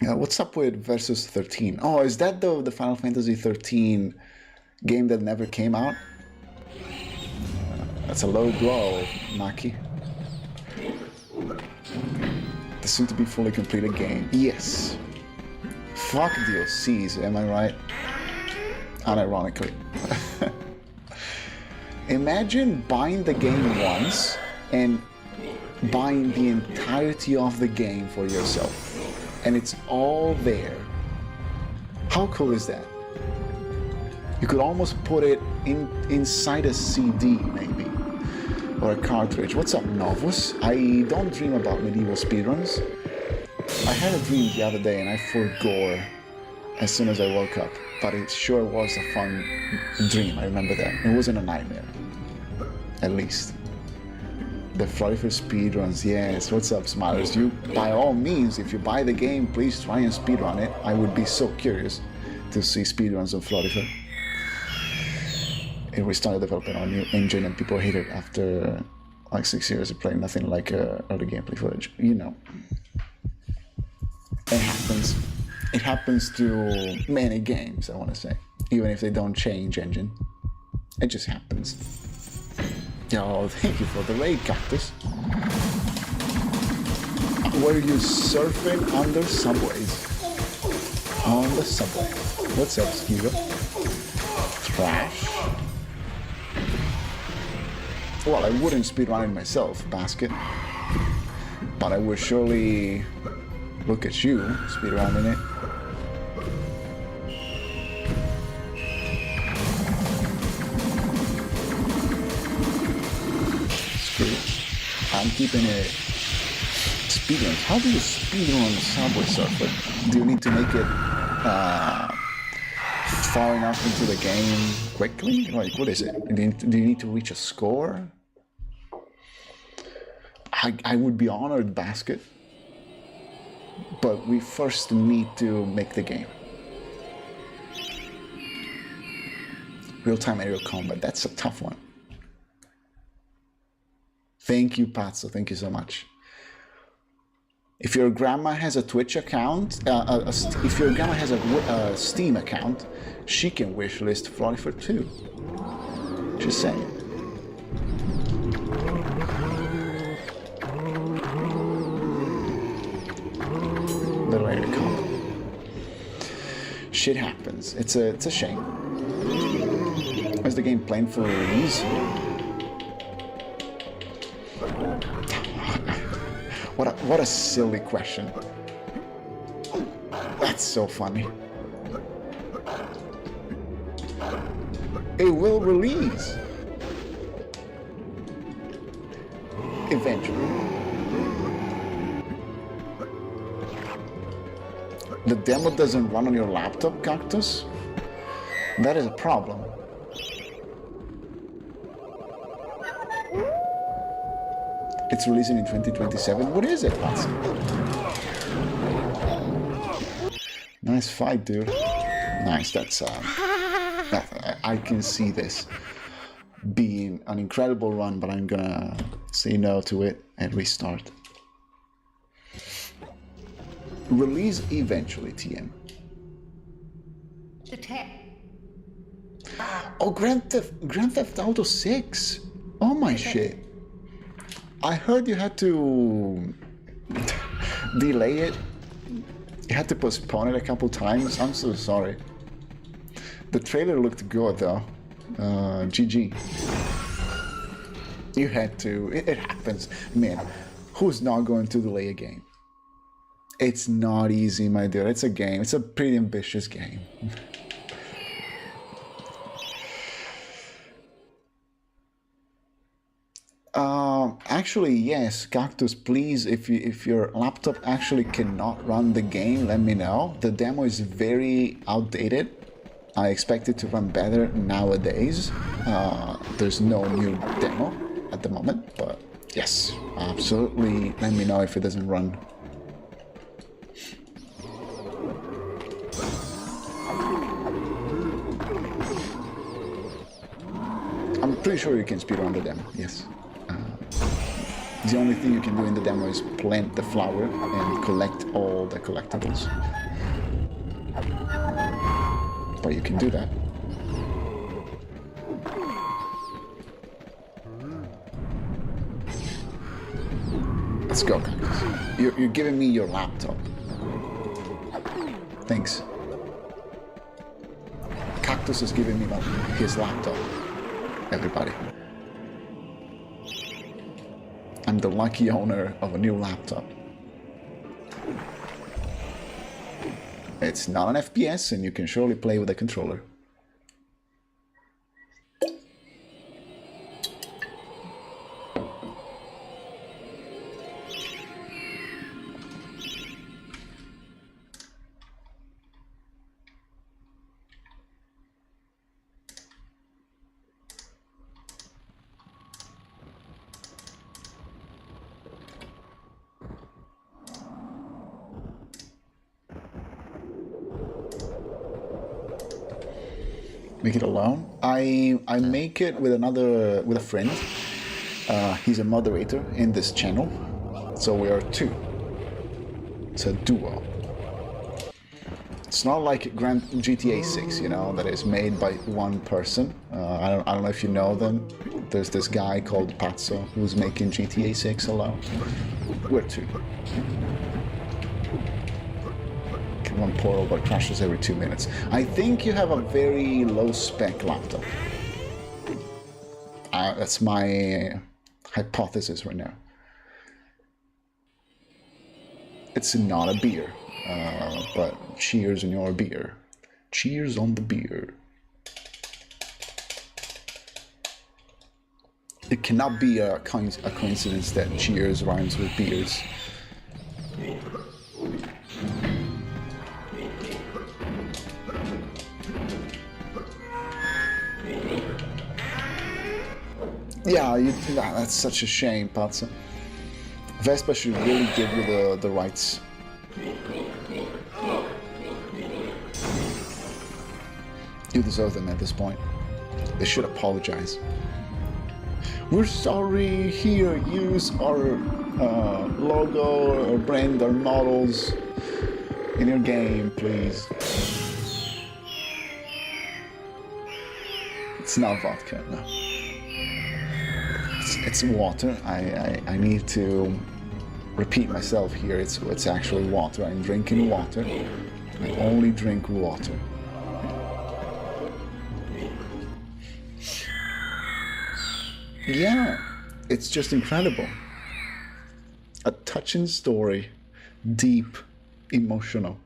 What's up with Versus 13? Oh, is that the Final Fantasy 13 game that never came out? That's a low blow, Maki. The soon-to-be fully completed game. Yes. Fuck DLCs, am I right? Unironically. Imagine buying the game once and buying the entirety of the game for yourself. And it's all there. How cool is that? You could almost put it inside a CD, maybe. Or a cartridge. What's up, Novus? I don't dream about MediEvil speedruns. I had a dream the other day and I forgot as soon as I woke up. But it sure was a fun dream, I remember that. It wasn't a nightmare. At least. The Florifer speedruns, yes. What's up, Smilers? You, by all means, if you buy the game, please try and speedrun it. I would be so curious to see speedruns of Florifer. And we started developing our new engine and people hate it after like 6 years of playing nothing like early gameplay footage. You know. It happens. It happens to many games, I want to say. Even if they don't change engine. It just happens. Oh, thank you for the raid, Cactus. Were you surfing under subways? On the subway. What's up, Skiva? Trash. Well, I wouldn't speedrun it myself, Basket. But I would surely look at you speedrunning it. I'm keeping it speedrun. How do you speedrun Subway Surfer? Do you need to make it far enough into the game quickly? Like, what is it? Do you need to reach a score? I would be honored, Basket. But we first need to make the game. Real-time aerial combat, that's a tough one. Thank you, Patso. Thank you so much. If your grandma has a Twitch account, if your grandma has a Steam account, she can wishlist Florifer too. Just saying. Little area combo. Shit happens. It's a shame. Is the game planned for release? What a silly question. That's so funny. It will release. Eventually. The demo doesn't run on your laptop, Cactus? That is a problem. It's releasing in 2027. What is it? Nice fight, dude. Nice, that's I can see this being an incredible run, but I'm gonna say no to it and restart. Release eventually, TM. Oh, Grand Theft Auto 6. Oh my shit. I heard you had to delay it. You had to postpone it a couple times. I'm so sorry. The trailer looked good though. GG. You had to. It happens. Man, who's not going to delay a game? It's not easy, my dude. It's a game. It's a pretty ambitious game. Actually, yes, Cactus, please, if your laptop actually cannot run the game, let me know. The demo is very outdated. I expect it to run better nowadays. There's no new demo at the moment, but yes, absolutely, let me know if it doesn't run. I'm pretty sure you can speedrun the demo, yes. The only thing you can do in the demo is plant the flower and collect all the collectibles. But you can do that. Let's go, Cactus. You're giving me your laptop. Thanks. Cactus is giving me his laptop. Everybody. I'm the lucky owner of a new laptop. It's not an FPS and you can surely play with a controller. Make it alone. I make it with a friend. He's a moderator in this channel, so we are two. It's a duo. It's not like GTA 6, you know, that is made by one person. I don't know if you know them. There's this guy called Pazzo who's making GTA 6 alone. We're two. One portal but crashes every 2 minutes. I think you have a very low spec laptop. That's my hypothesis right now. It's not a beer, but cheers on your beer. Cheers on the beer. It cannot be a coincidence that cheers rhymes with beers. Yeah, that's such a shame, Pazzo. Vespa should really give you the rights. You deserve them at this point. They should apologize. We're sorry, here, use our logo, our brand, our models in your game, please. It's not vodka, no. It's water. I need to repeat myself here. It's actually water. I'm drinking water. I only drink water. Yeah, it's just incredible. A touching story, deep, emotional,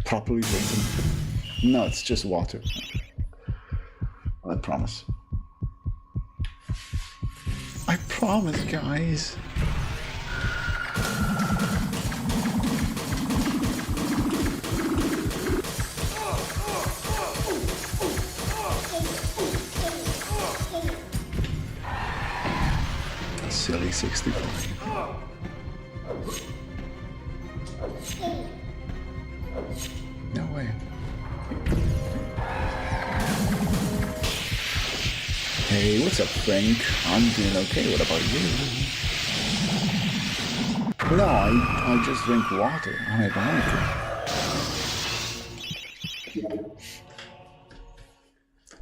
properly written. No, it's just water. I promise. I promise, guys. Silly 65. No way. Hey, what's up, Frank? I'm doing okay. What about you? No, I just drink water, unironically.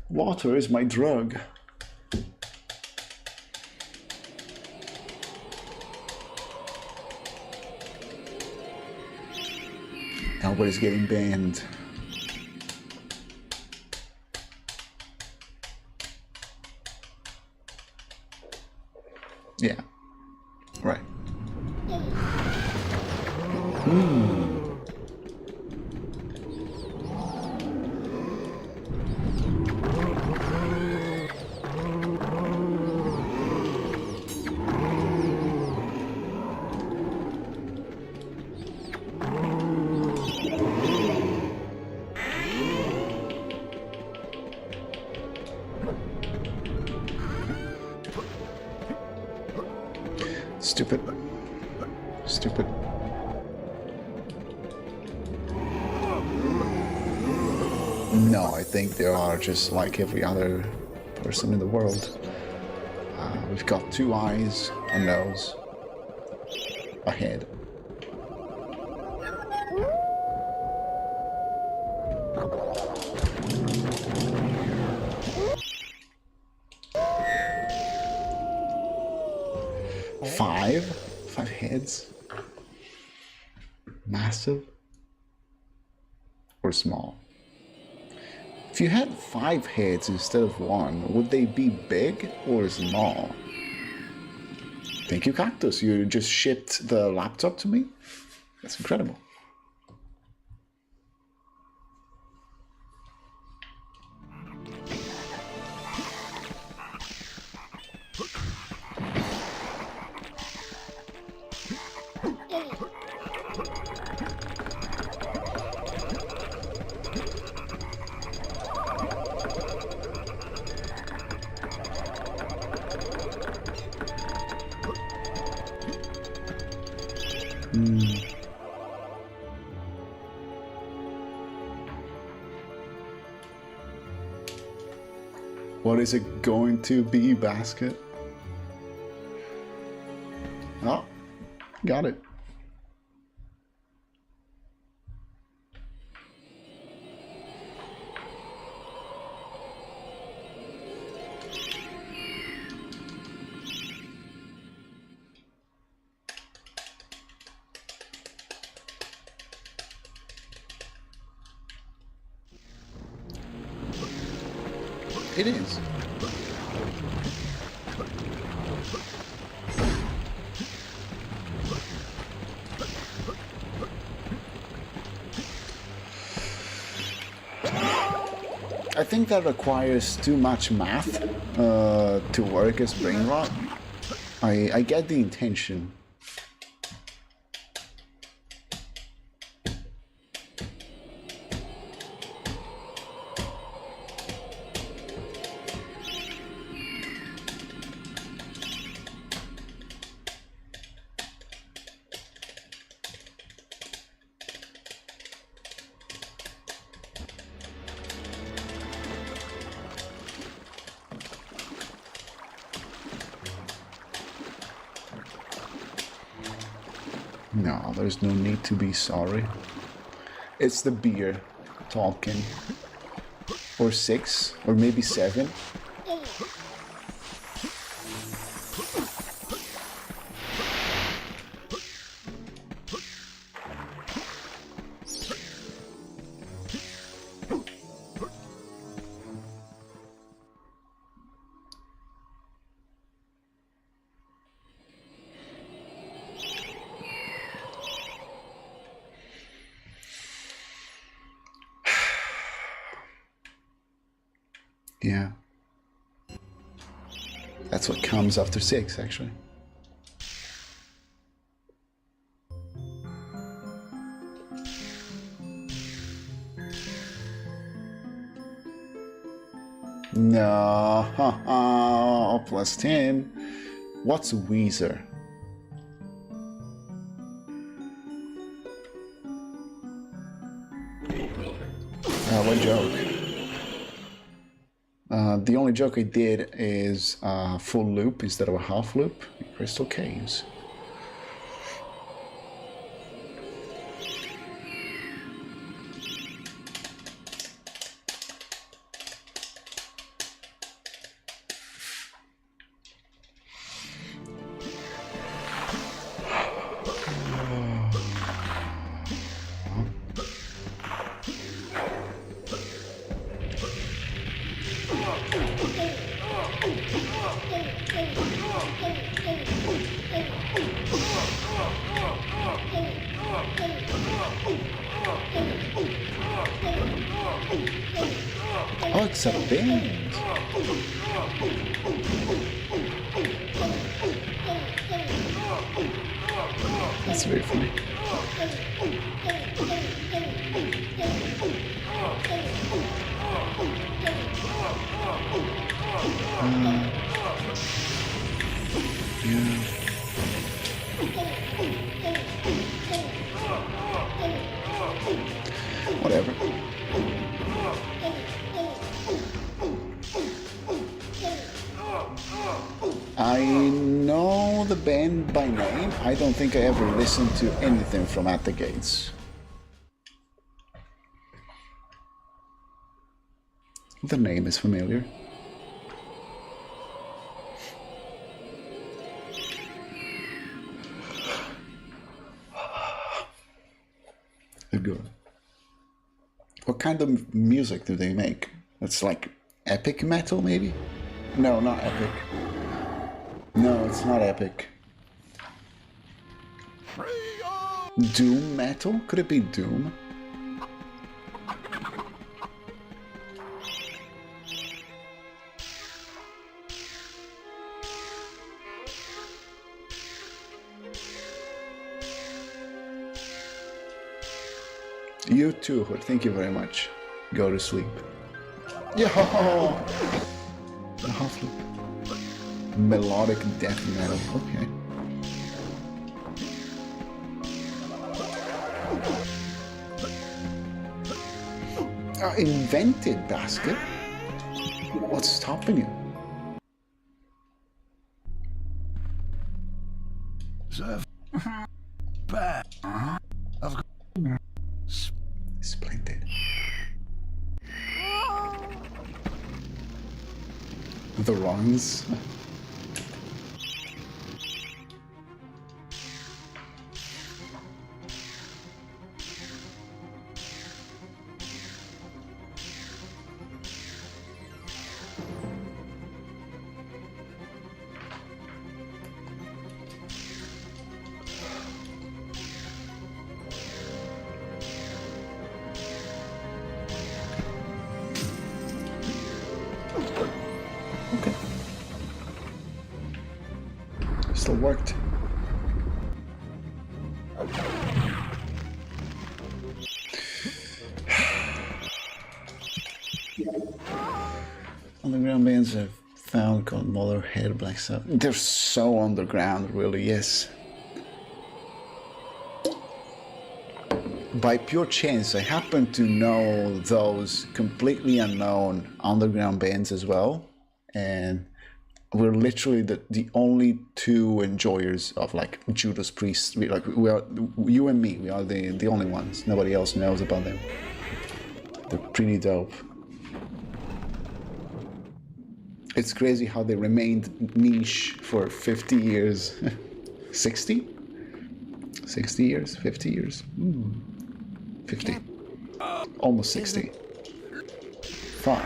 Water is my drug. Nobody's getting banned. Yeah. Right. Stupid. Stupid. No, I think they are just like every other person in the world. We've got 2 eyes, a nose, a head. Five heads. Massive or small? If you had 5 heads instead of 1, would they be big or small? Thank you, Cactus. You just shipped the laptop to me? That's incredible. What is it going to be, basket? Oh, got it. It is. I think that requires too much math to work as brain rot. I get the intention. No, there's no need to be sorry. It's the beer talking. Or 6, or maybe 7. Yeah. That's what comes after 6, actually. No, plus 10. What's Weezer? What joke? The only joke I did is full loop instead of a half loop in Crystal Caves. Oh, it's a band. That's very funny. Yeah. Whatever. I know the band by name. I don't think I ever listened to anything from At the Gates. The name is familiar. Good. What kind of music do they make? It's like epic metal, maybe? No, not epic. No, it's not epic. Doom metal? Could it be Doom? You too, Hood. Thank you very much. Go to sleep. Yo! The half loop. Melodic death metal. Okay. Invented basket? What's stopping you? Splendid. The runs. Okay. Still worked. Underground bands I've found called Motherhead, Black Sabbath. They're so underground, really, yes. By pure chance, I happen to know those completely unknown underground bands as well. And we're literally the only two enjoyers of like Judas Priest. We are, you and me, we are the only ones. Nobody else knows about them. They're pretty dope. It's crazy how they remained niche for 50 years. 60? 60 years? 50 years? 50. Almost 60. Fuck.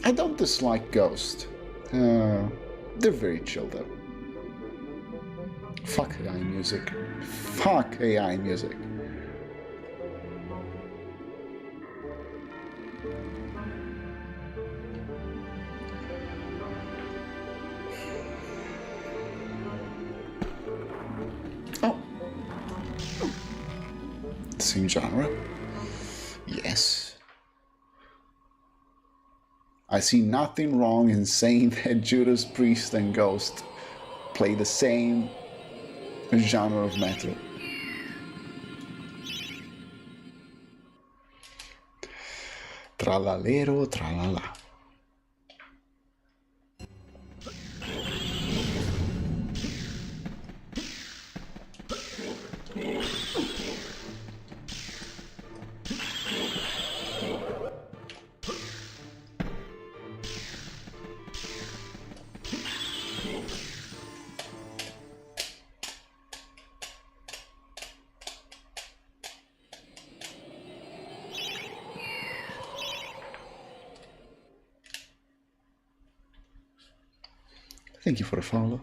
I don't dislike Ghost. They're very chilled out. Fuck AI music. Fuck AI music. Same genre? Yes. I see nothing wrong in saying that Judas Priest and Ghost play the same genre of metal. Tralalero, tralala. Thank you for the follow.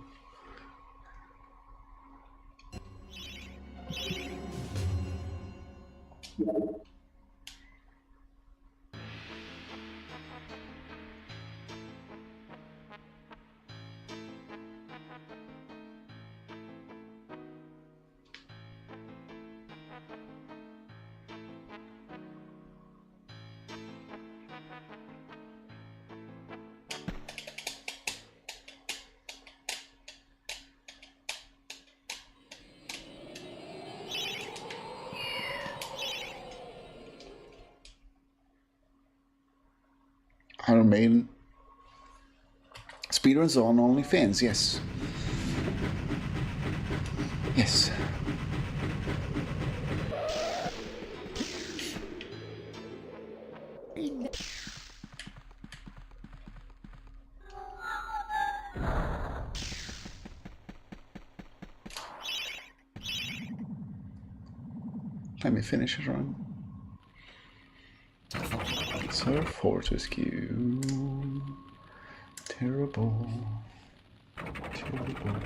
Iron Maiden. Speedruns on OnlyFans, yes. Yes. Let me finish it run. Surf Fortress Q. Terrible. Terrible.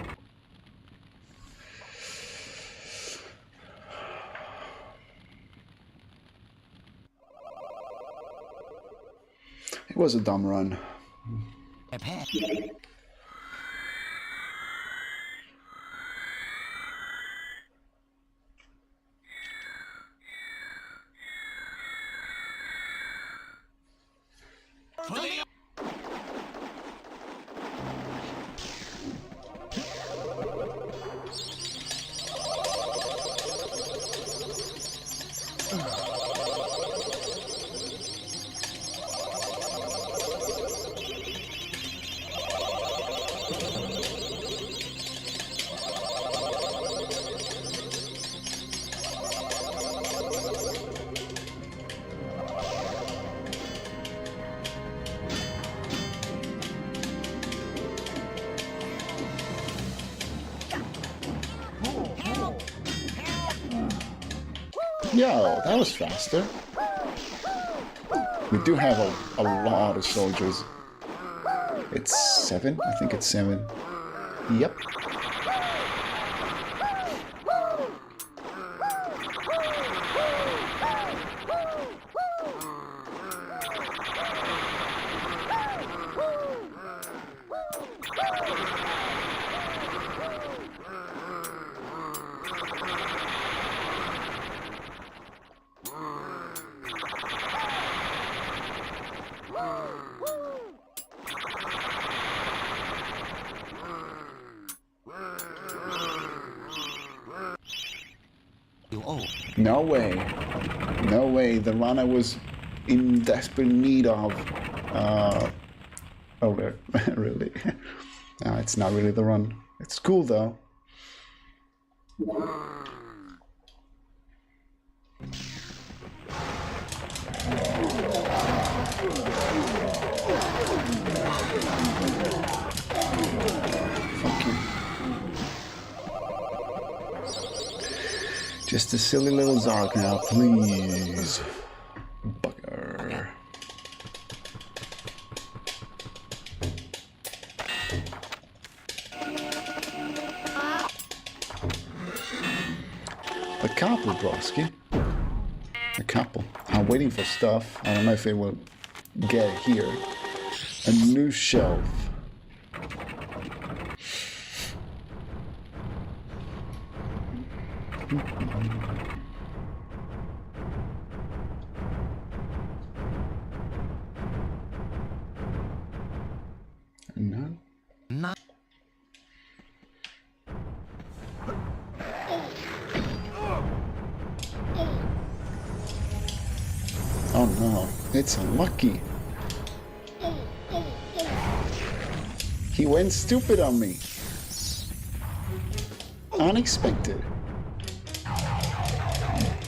It was a dumb run. Yo, that was faster. We do have a lot of soldiers. It's 7? I think it's 7. Yep. No way. No way. The run I was in desperate need of. Oh, really? No, it's not really the run. It's cool, though. Fuck you. Just a silly little Zark now, please. Bugger. A couple, broski. A couple. I'm waiting for stuff. I don't know if it will get here. A new shelf. No. Na Oh no, it's unlucky. He went stupid on me. Unexpected.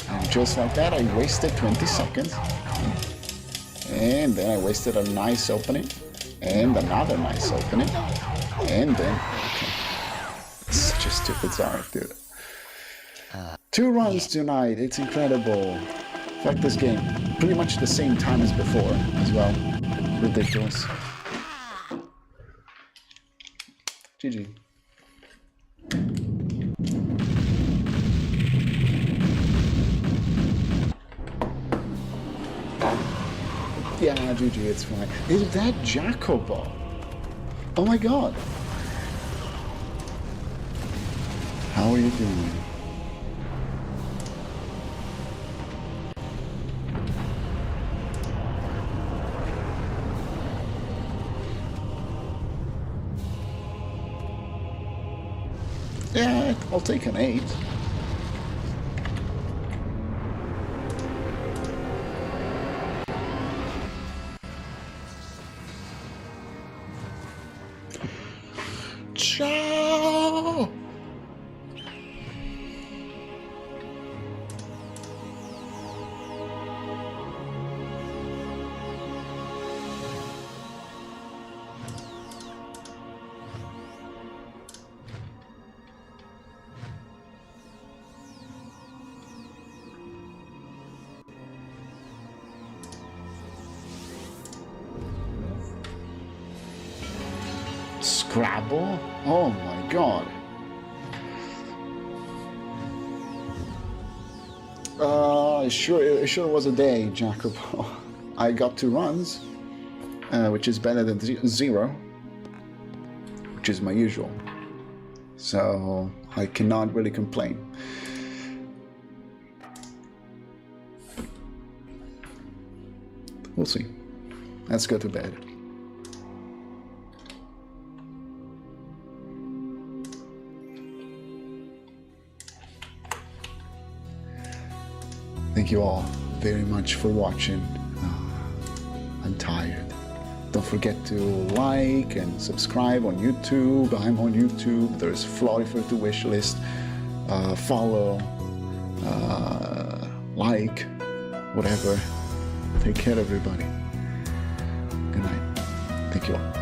And just like that, I wasted 20 seconds. And then I wasted a nice opening. And another nice opening. And then... Okay. Such a stupid Zarek, dude. 2 runs tonight. It's incredible. Like this game. Pretty much the same time as before as well. Ridiculous. GG. Yeah, GG, it's fine. Is that Jacobo? Oh my god. How are you doing? Yeah, I'll take an 8. Ciao! Scrabble? Oh my god. Sure was a day, Jacobo. I got 2 runs, which is better than 0, which is my usual. So I cannot really complain. We'll see. Let's go to bed. Thank you all very much for watching. I'm tired. Don't forget to like and subscribe on YouTube. I'm on YouTube. There's Florifer to wishlist. Follow, like, whatever. Take care, everybody. Good night. Thank you all.